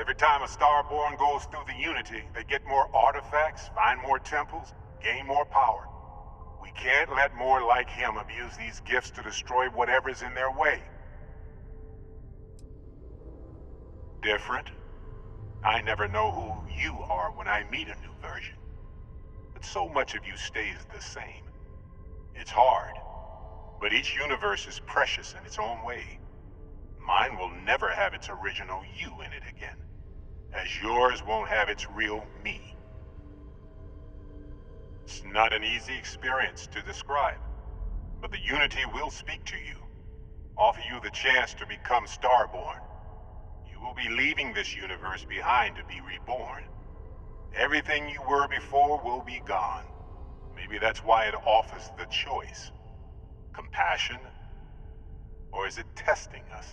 Every time a Starborn goes through the Unity, they get more artifacts, find more temples, gain more power. We can't let more like him abuse these gifts to destroy whatever's in their way. Different? I never know who you are when I meet a new version. But so much of you stays the same. It's hard, but each universe is precious in its own way. Mine will never have its original you in it again, as yours won't have its real me. It's not an easy experience to describe, but the Unity will speak to you, offer you the chance to become Starborn. You will be leaving this universe behind to be reborn. Everything you were before will be gone. Maybe that's why it offers the choice. Compassion? Or is it testing us?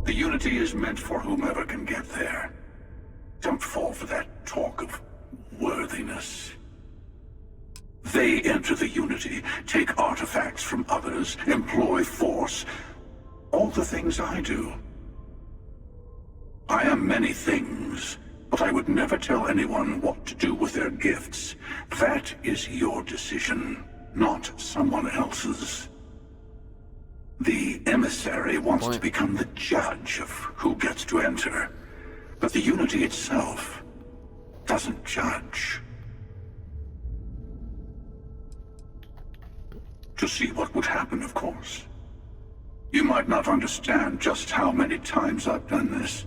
The Unity is meant for whomever can get there. Don't fall for that talk of worthiness. They enter the Unity, take artifacts from others, employ force. All the things I do. I am many things, but I would never tell anyone what to do with their gifts. That is your decision, not someone else's. The emissary wants to become the judge of who gets to enter, but the Unity itself doesn't judge. To see what would happen, of course. You might not understand just how many times I've done this.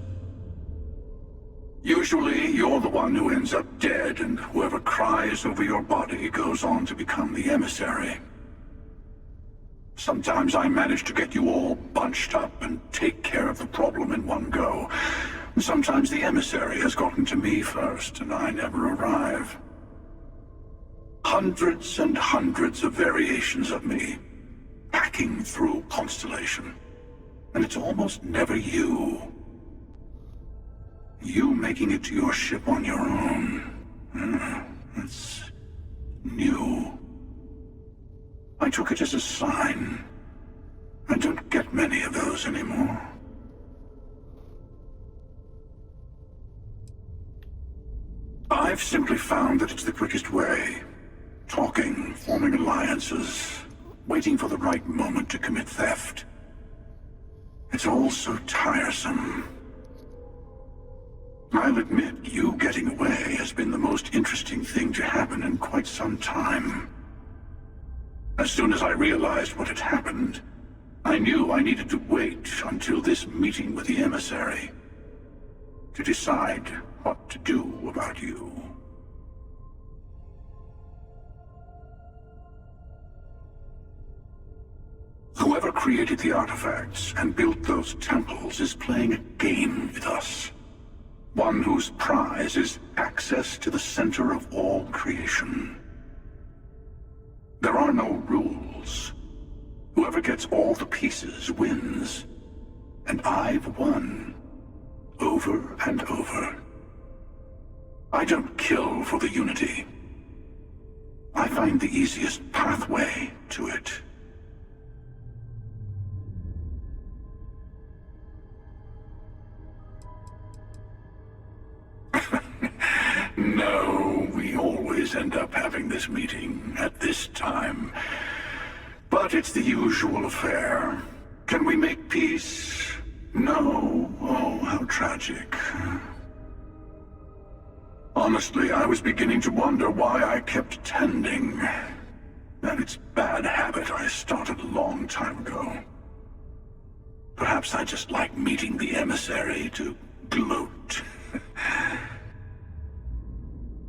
Usually, you're the one who ends up dead, and whoever cries over your body goes on to become the emissary. Sometimes I manage to get you all bunched up and take care of the problem in one go. Sometimes the emissary has gotten to me first, and I never arrive. Hundreds and hundreds of variations of me, packing through Constellation. And it's almost never you. You making it to your ship on your own. It's new. I took it as a sign. I don't get many of those anymore. I've simply found that it's the quickest way. Talking, forming alliances, waiting for the right moment to commit theft. It's all so tiresome. I'll admit, you getting away has been the most interesting thing to happen in quite some time. As soon as I realized what had happened, I knew I needed to wait until this meeting with the emissary to decide what to do about you. Whoever created the artifacts and built those temples is playing a game with us. One whose prize is access to the center of all creation. There are no rules. Whoever gets all the pieces wins. And I've won. Over and over. I don't kill for the Unity. I find the easiest pathway to it. No, we always end up having this meeting at this time. But it's the usual affair. Can we make peace? No. Oh, how tragic. Honestly, I was beginning to wonder why I kept tending. That it's bad habit I started a long time ago. Perhaps I just like meeting the emissary to gloat.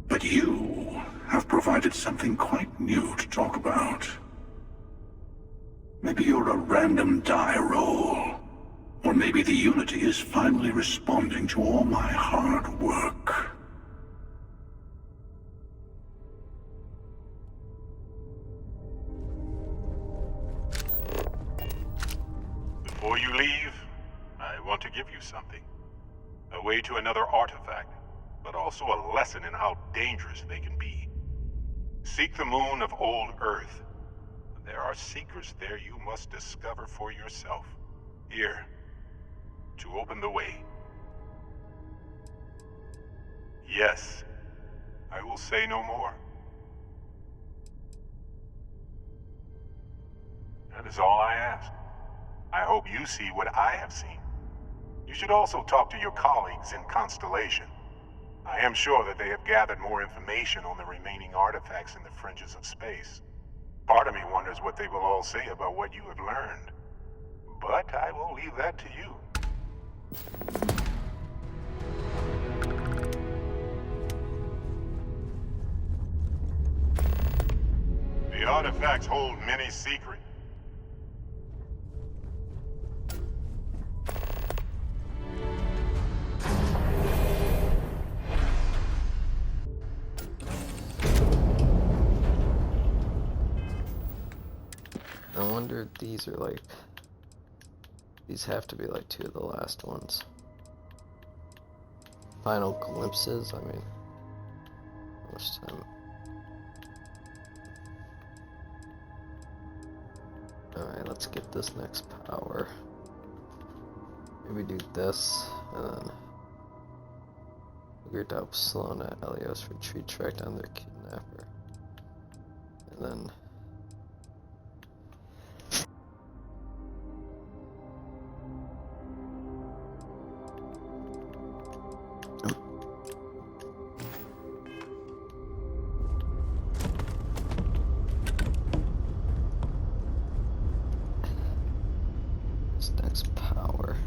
But you have provided something quite new to talk about. Maybe you're a random die roll. Or maybe the Unity is finally responding to all my hard work. Before you leave, I want to give you something. A way to another artifact, but also a lesson in how dangerous they can be. Seek the moon of old Earth. There are secrets there you must discover for yourself. Here, to open the way. Yes, I will say no more. That is all I ask. I hope you see what I have seen. You should also talk to your colleagues in Constellation. I am sure that they have gathered more information on the remaining artifacts in the fringes of space. Part of me wonders what they will all say about what you have learned. But I will leave that to you. The artifacts hold many secrets. I wonder if these are like... These have to be like two of the last ones. Final glimpses, I mean... How much time? Alright, let's get this next power. Maybe do this, and then... Figured out Sloan at Elios retreat, track down their kidnapper. And then... next power.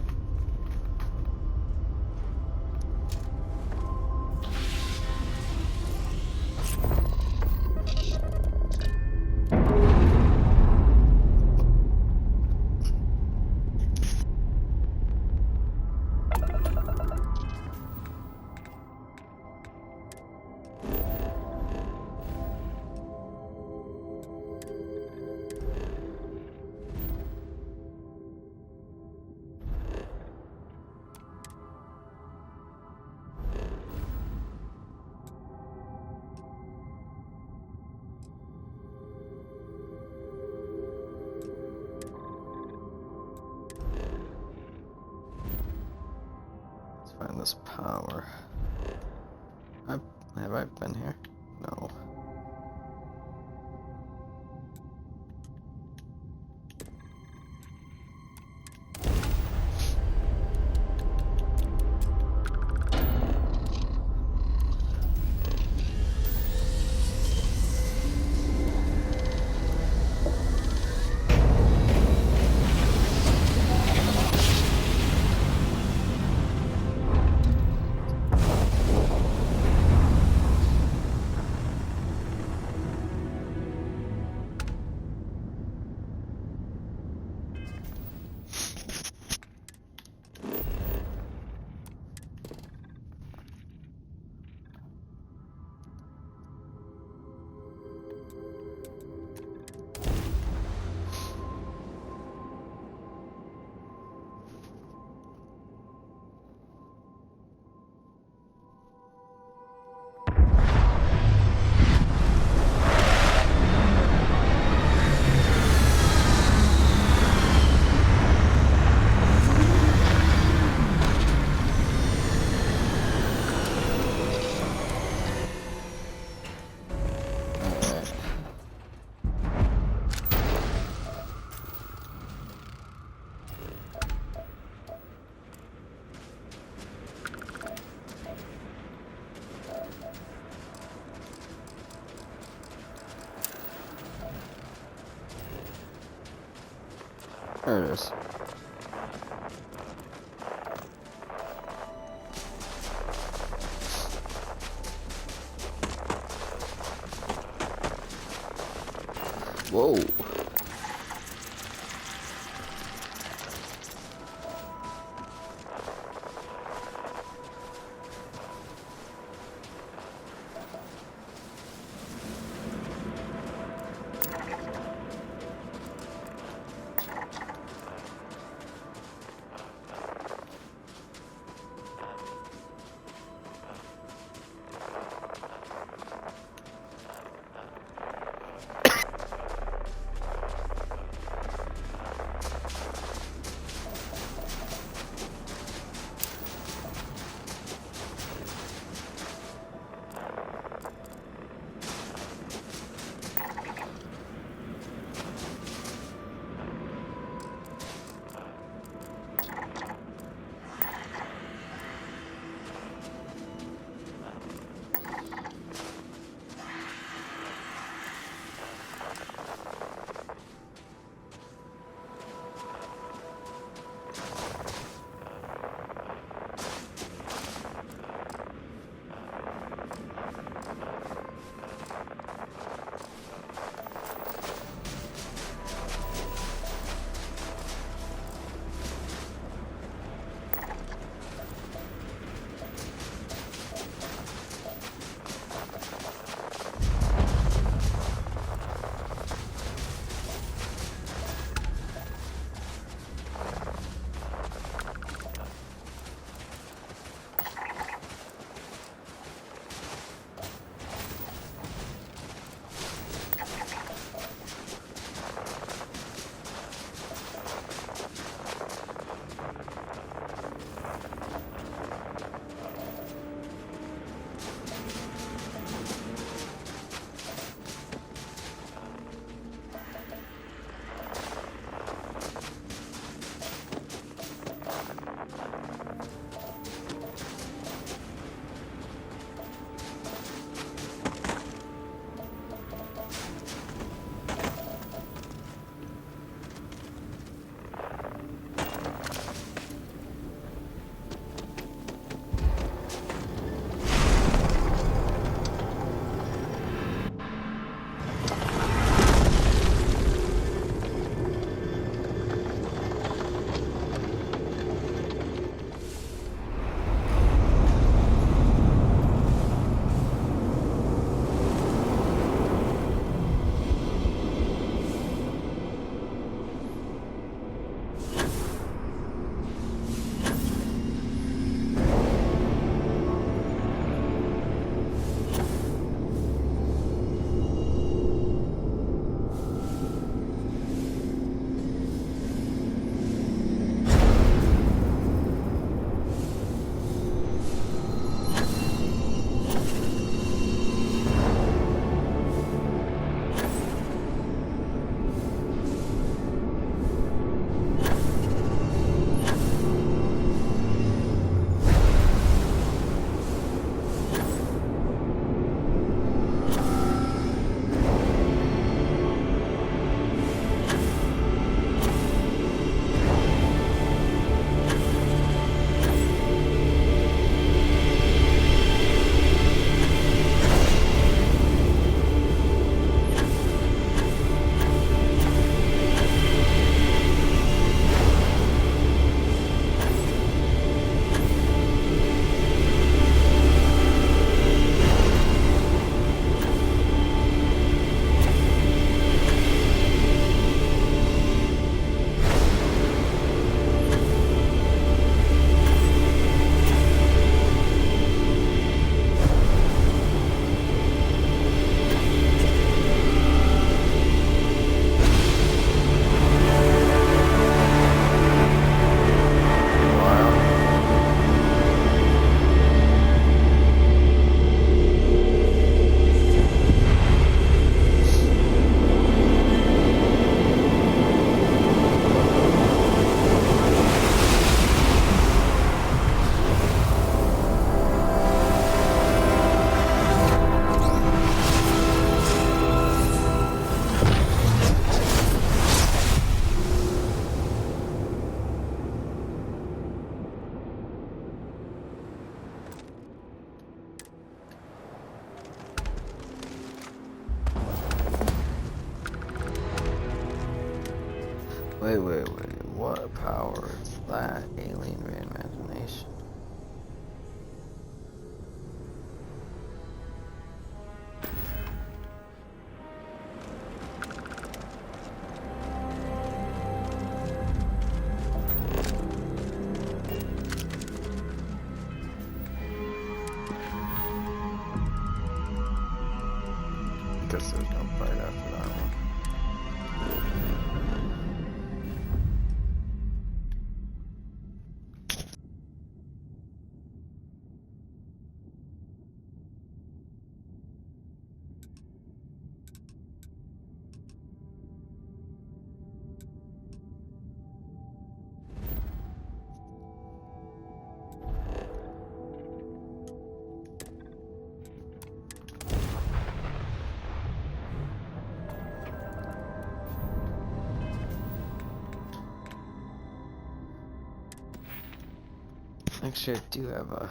Find this power. Have I been here? No. There it is. Whoa. Alien reimagination. Guess there's no fight after that one. Actually, I do have a...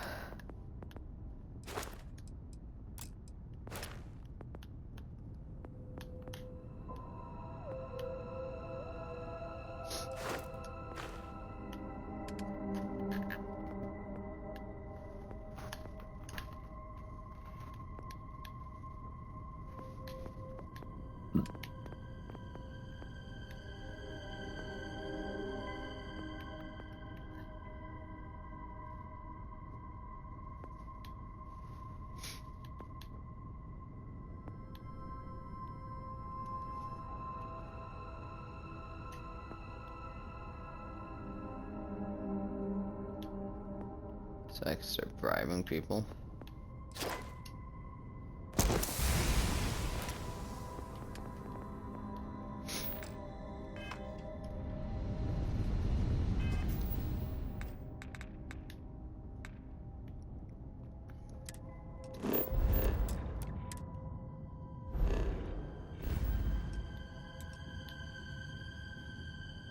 So I can start bribing people.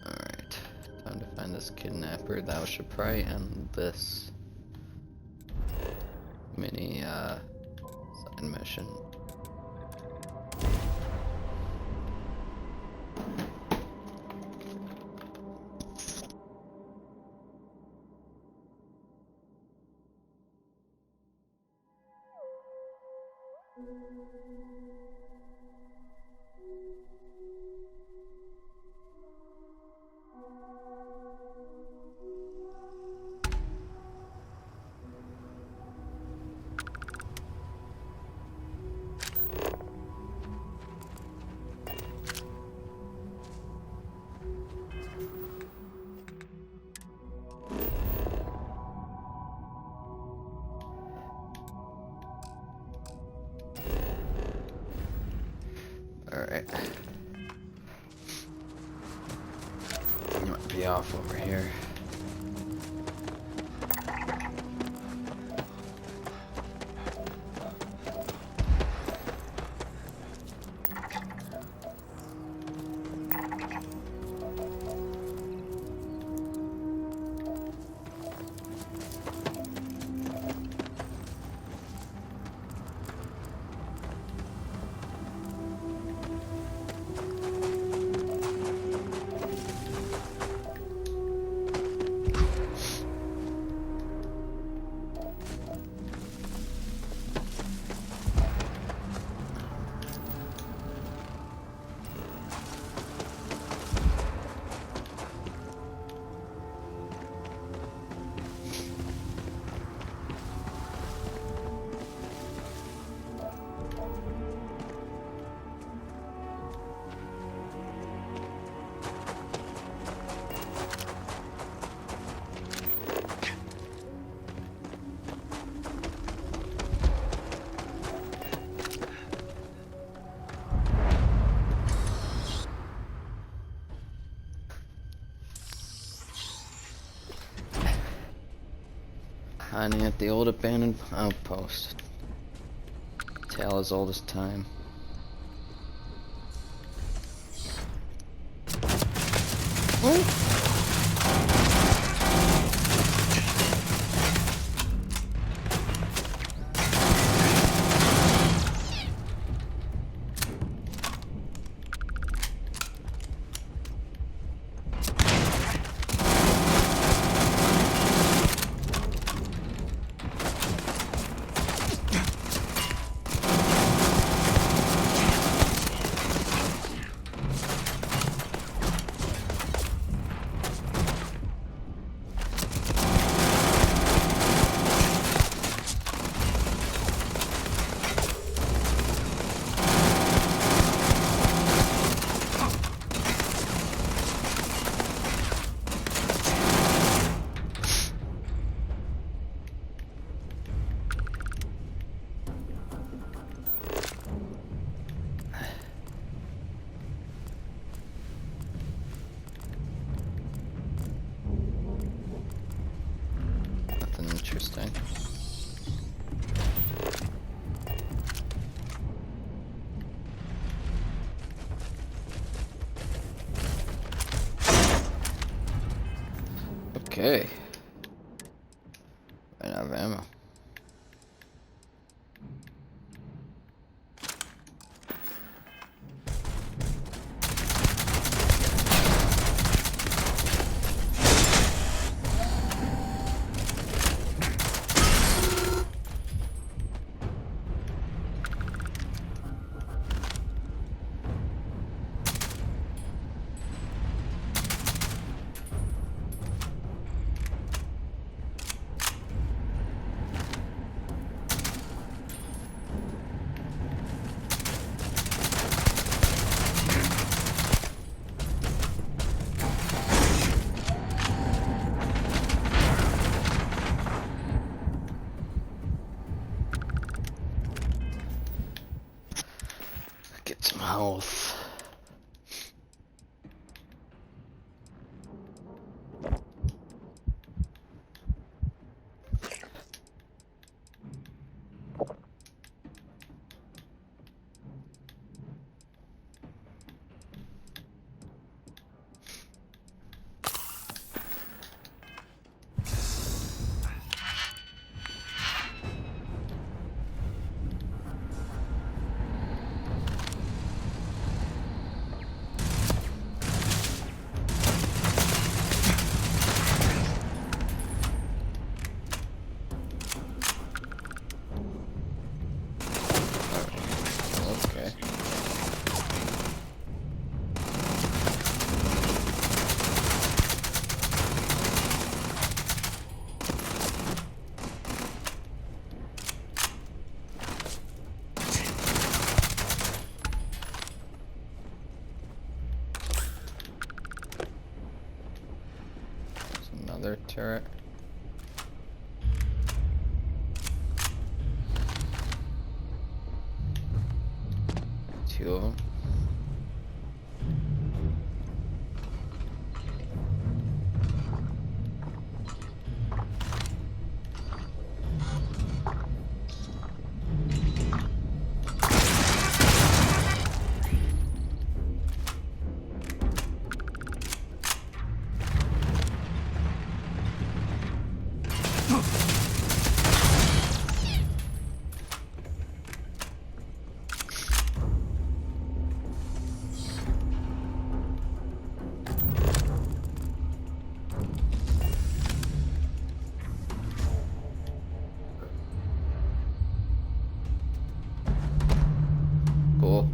Alright, time to find this kidnapper. That should probably end this mini side mission. Alright. You might be off over here. Hiding at the old abandoned outpost. Tale as old as time. something interesting. Okay. Ran out of ammo. Get some health. Okay. There's another turret. Two of them. Cool.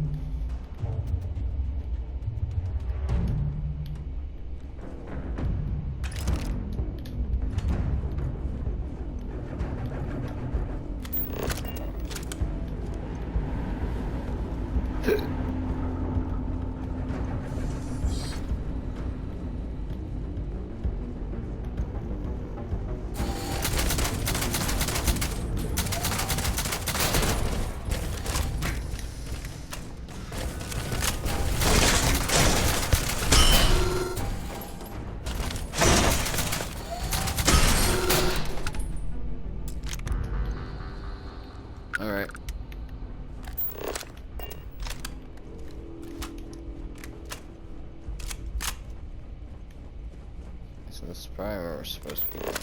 All right. So this is probably where we're supposed to be going.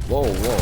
Whoa, whoa.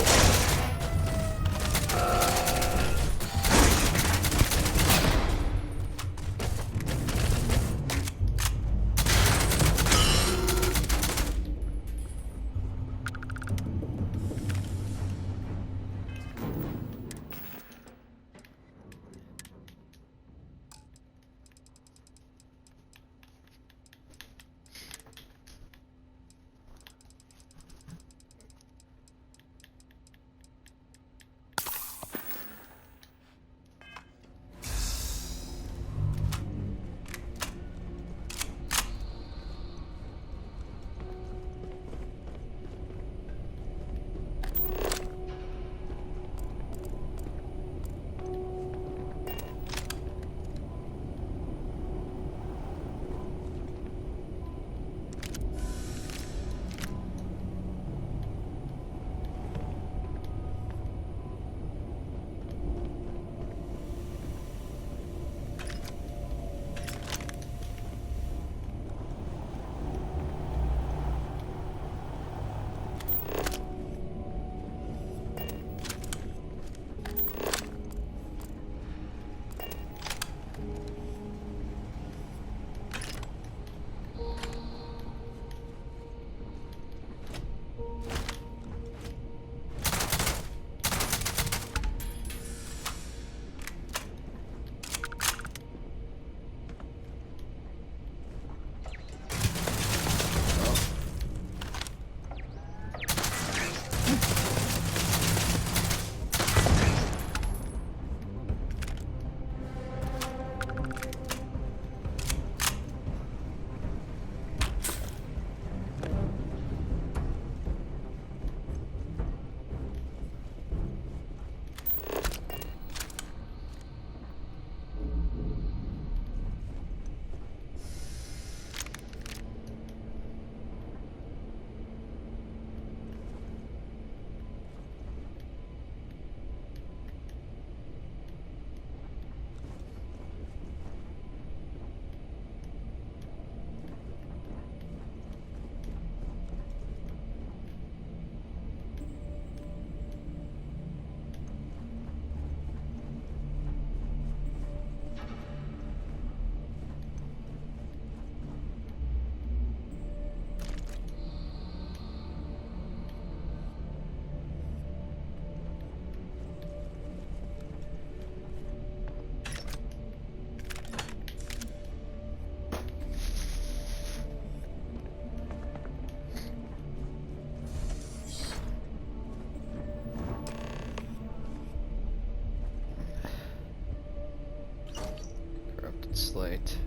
Translate.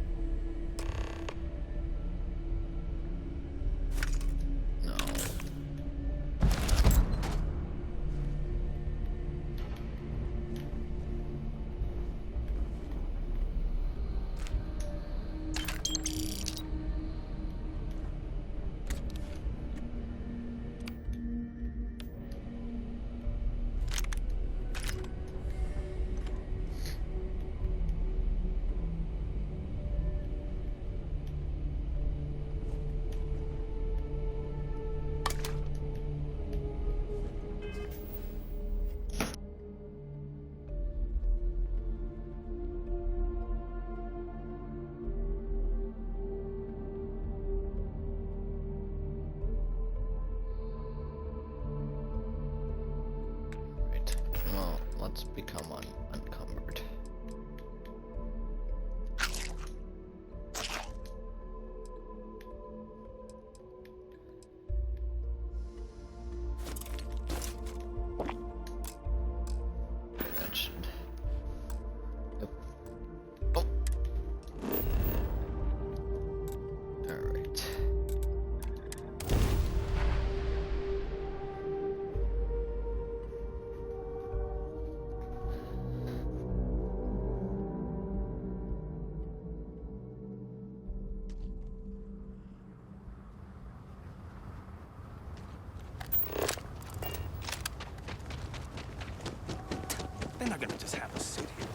No. Well, let's become unencumbered. That should. Yep. Oh. All right. They're not gonna just have us sit here.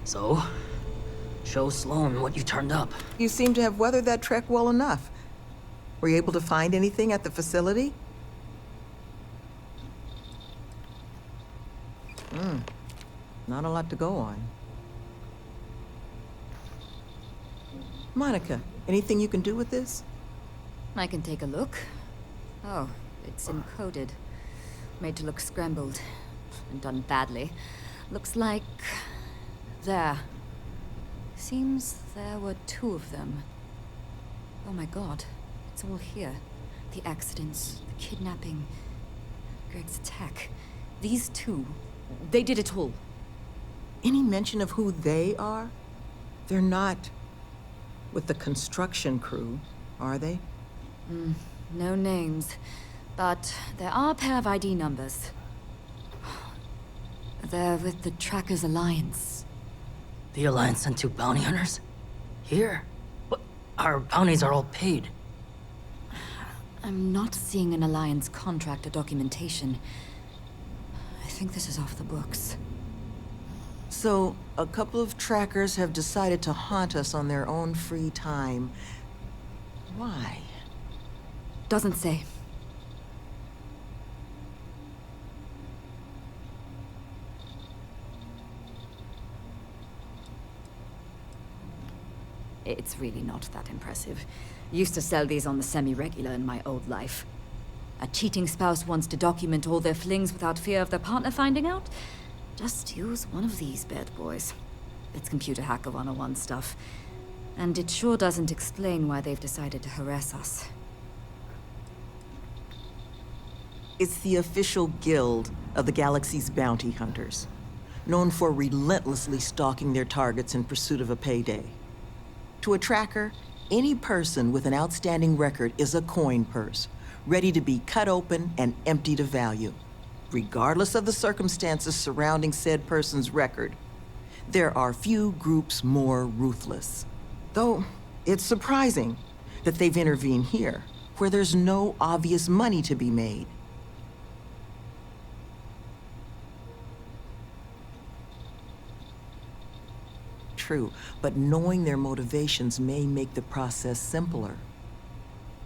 So, show Sloan what you turned up. You seem to have weathered that trek well enough. Were you able to find anything at the facility? Not a lot to go on. Monica, anything you can do with this? I can take a look. Oh, it's encoded. Made to look scrambled. And done badly. Looks like... there. Seems there were 2 of them. Oh my god. It's all here. The accidents, the kidnapping, Greg's attack. These 2, they did it all. Any mention of who they are? They're not with the construction crew, are they? No names. But there are a pair of ID numbers. They're with the Trackers Alliance. The Alliance sent 2 bounty hunters? Here? But our bounties are all paid. I'm not seeing an Alliance contract or documentation. I think this is off the books. So, a couple of trackers have decided to haunt us on their own free time. Why? Doesn't say. It's really not that impressive. Used to sell these on the semi-regular in my old life. A cheating spouse wants to document all their flings without fear of their partner finding out? Just use one of these bad boys. It's computer hacker 101 stuff. And it sure doesn't explain why they've decided to harass us. It's the official guild of the galaxy's bounty hunters, known for relentlessly stalking their targets in pursuit of a payday. To a tracker, any person with an outstanding record is a coin purse, ready to be cut open and emptied of value. Regardless of the circumstances surrounding said person's record, there are few groups more ruthless. Though, it's surprising that they've intervened here, where there's no obvious money to be made. True, but knowing their motivations may make the process simpler.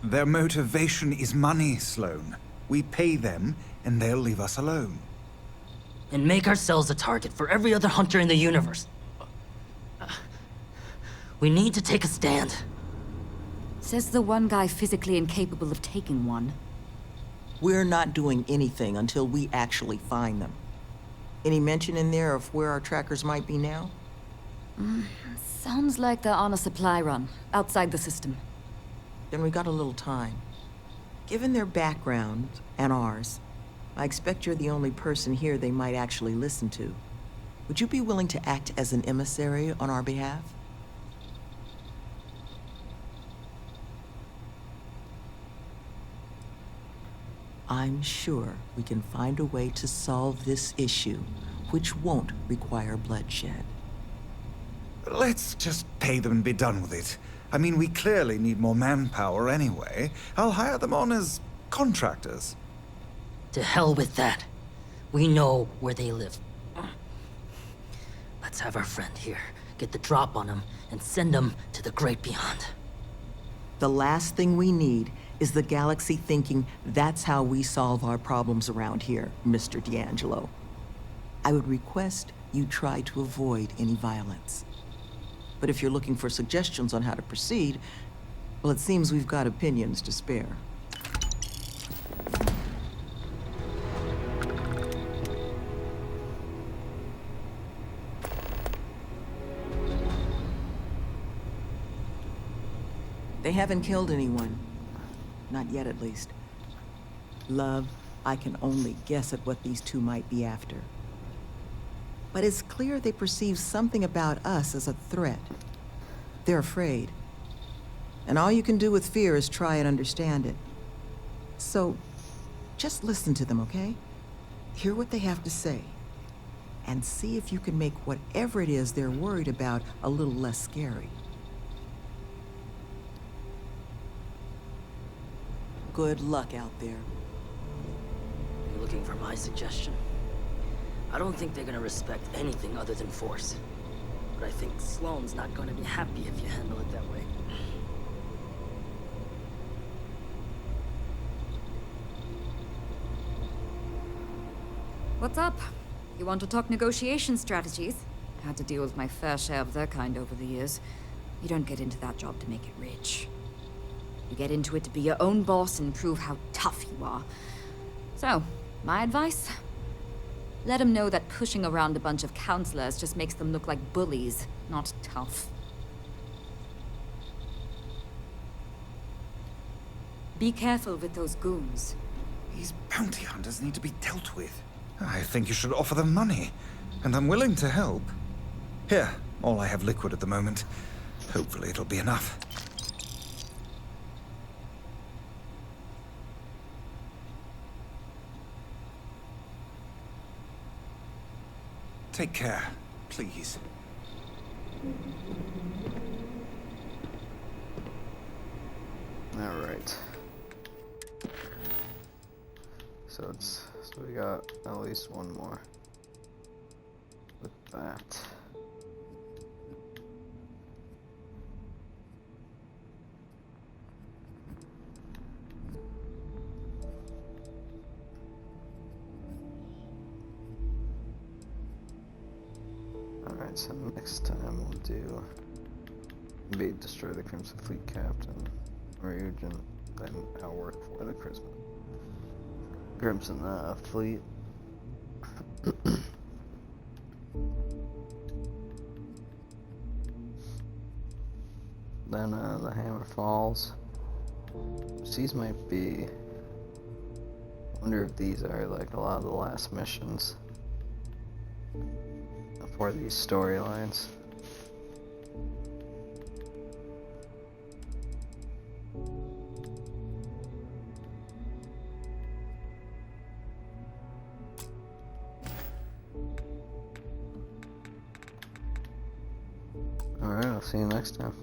Their motivation is money, Sloan. We pay them, and they'll leave us alone. And make ourselves a target for every other hunter in the universe. We need to take a stand. Says the one guy physically incapable of taking one. We're not doing anything until we actually find them. Any mention in there of where our trackers might be now? Sounds like they're on a supply run, outside the system. Then we got a little time. Given their background, and ours, I expect you're the only person here they might actually listen to. Would you be willing to act as an emissary on our behalf? I'm sure we can find a way to solve this issue, which won't require bloodshed. Let's just pay them and be done with it. I mean, we clearly need more manpower anyway. I'll hire them on as contractors. To hell with that. We know where they live. Let's have our friend here get the drop on them and send them to the great beyond. The last thing we need is the galaxy thinking that's how we solve our problems around here, Mr. D'Angelo. I would request you try to avoid any violence. But if you're looking for suggestions on how to proceed, well, it seems we've got opinions to spare. They haven't killed anyone. Not yet, at least. Love, I can only guess at what these two might be after. But it's clear they perceive something about us as a threat. They're afraid. And all you can do with fear is try and understand it. So, just listen to them, okay? Hear what they have to say. And see if you can make whatever it is they're worried about a little less scary. Good luck out there. You looking for my suggestion? I don't think they're gonna respect anything other than force. But I think Sloane's not gonna be happy if you handle it that way. What's up? You want to talk negotiation strategies? Had to deal with my fair share of their kind over the years. You don't get into that job to make it rich. You get into it to be your own boss and prove how tough you are. So, my advice? Let them know that pushing around a bunch of counselors just makes them look like bullies, not tough. Be careful with those goons. These bounty hunters need to be dealt with. I think you should offer them money, and I'm willing to help. Here, all I have liquid at the moment. Hopefully it'll be enough. Take care, please. All right. So we got at least one more with that. Alright, so next time we'll do maybe destroy the Crimson Fleet Captain or Agent, then I'll work for the Crimson Fleet. Then the Hammer Falls. These might be. I wonder if these are like a lot of the last missions for these storylines. Alright, I'll see you next time.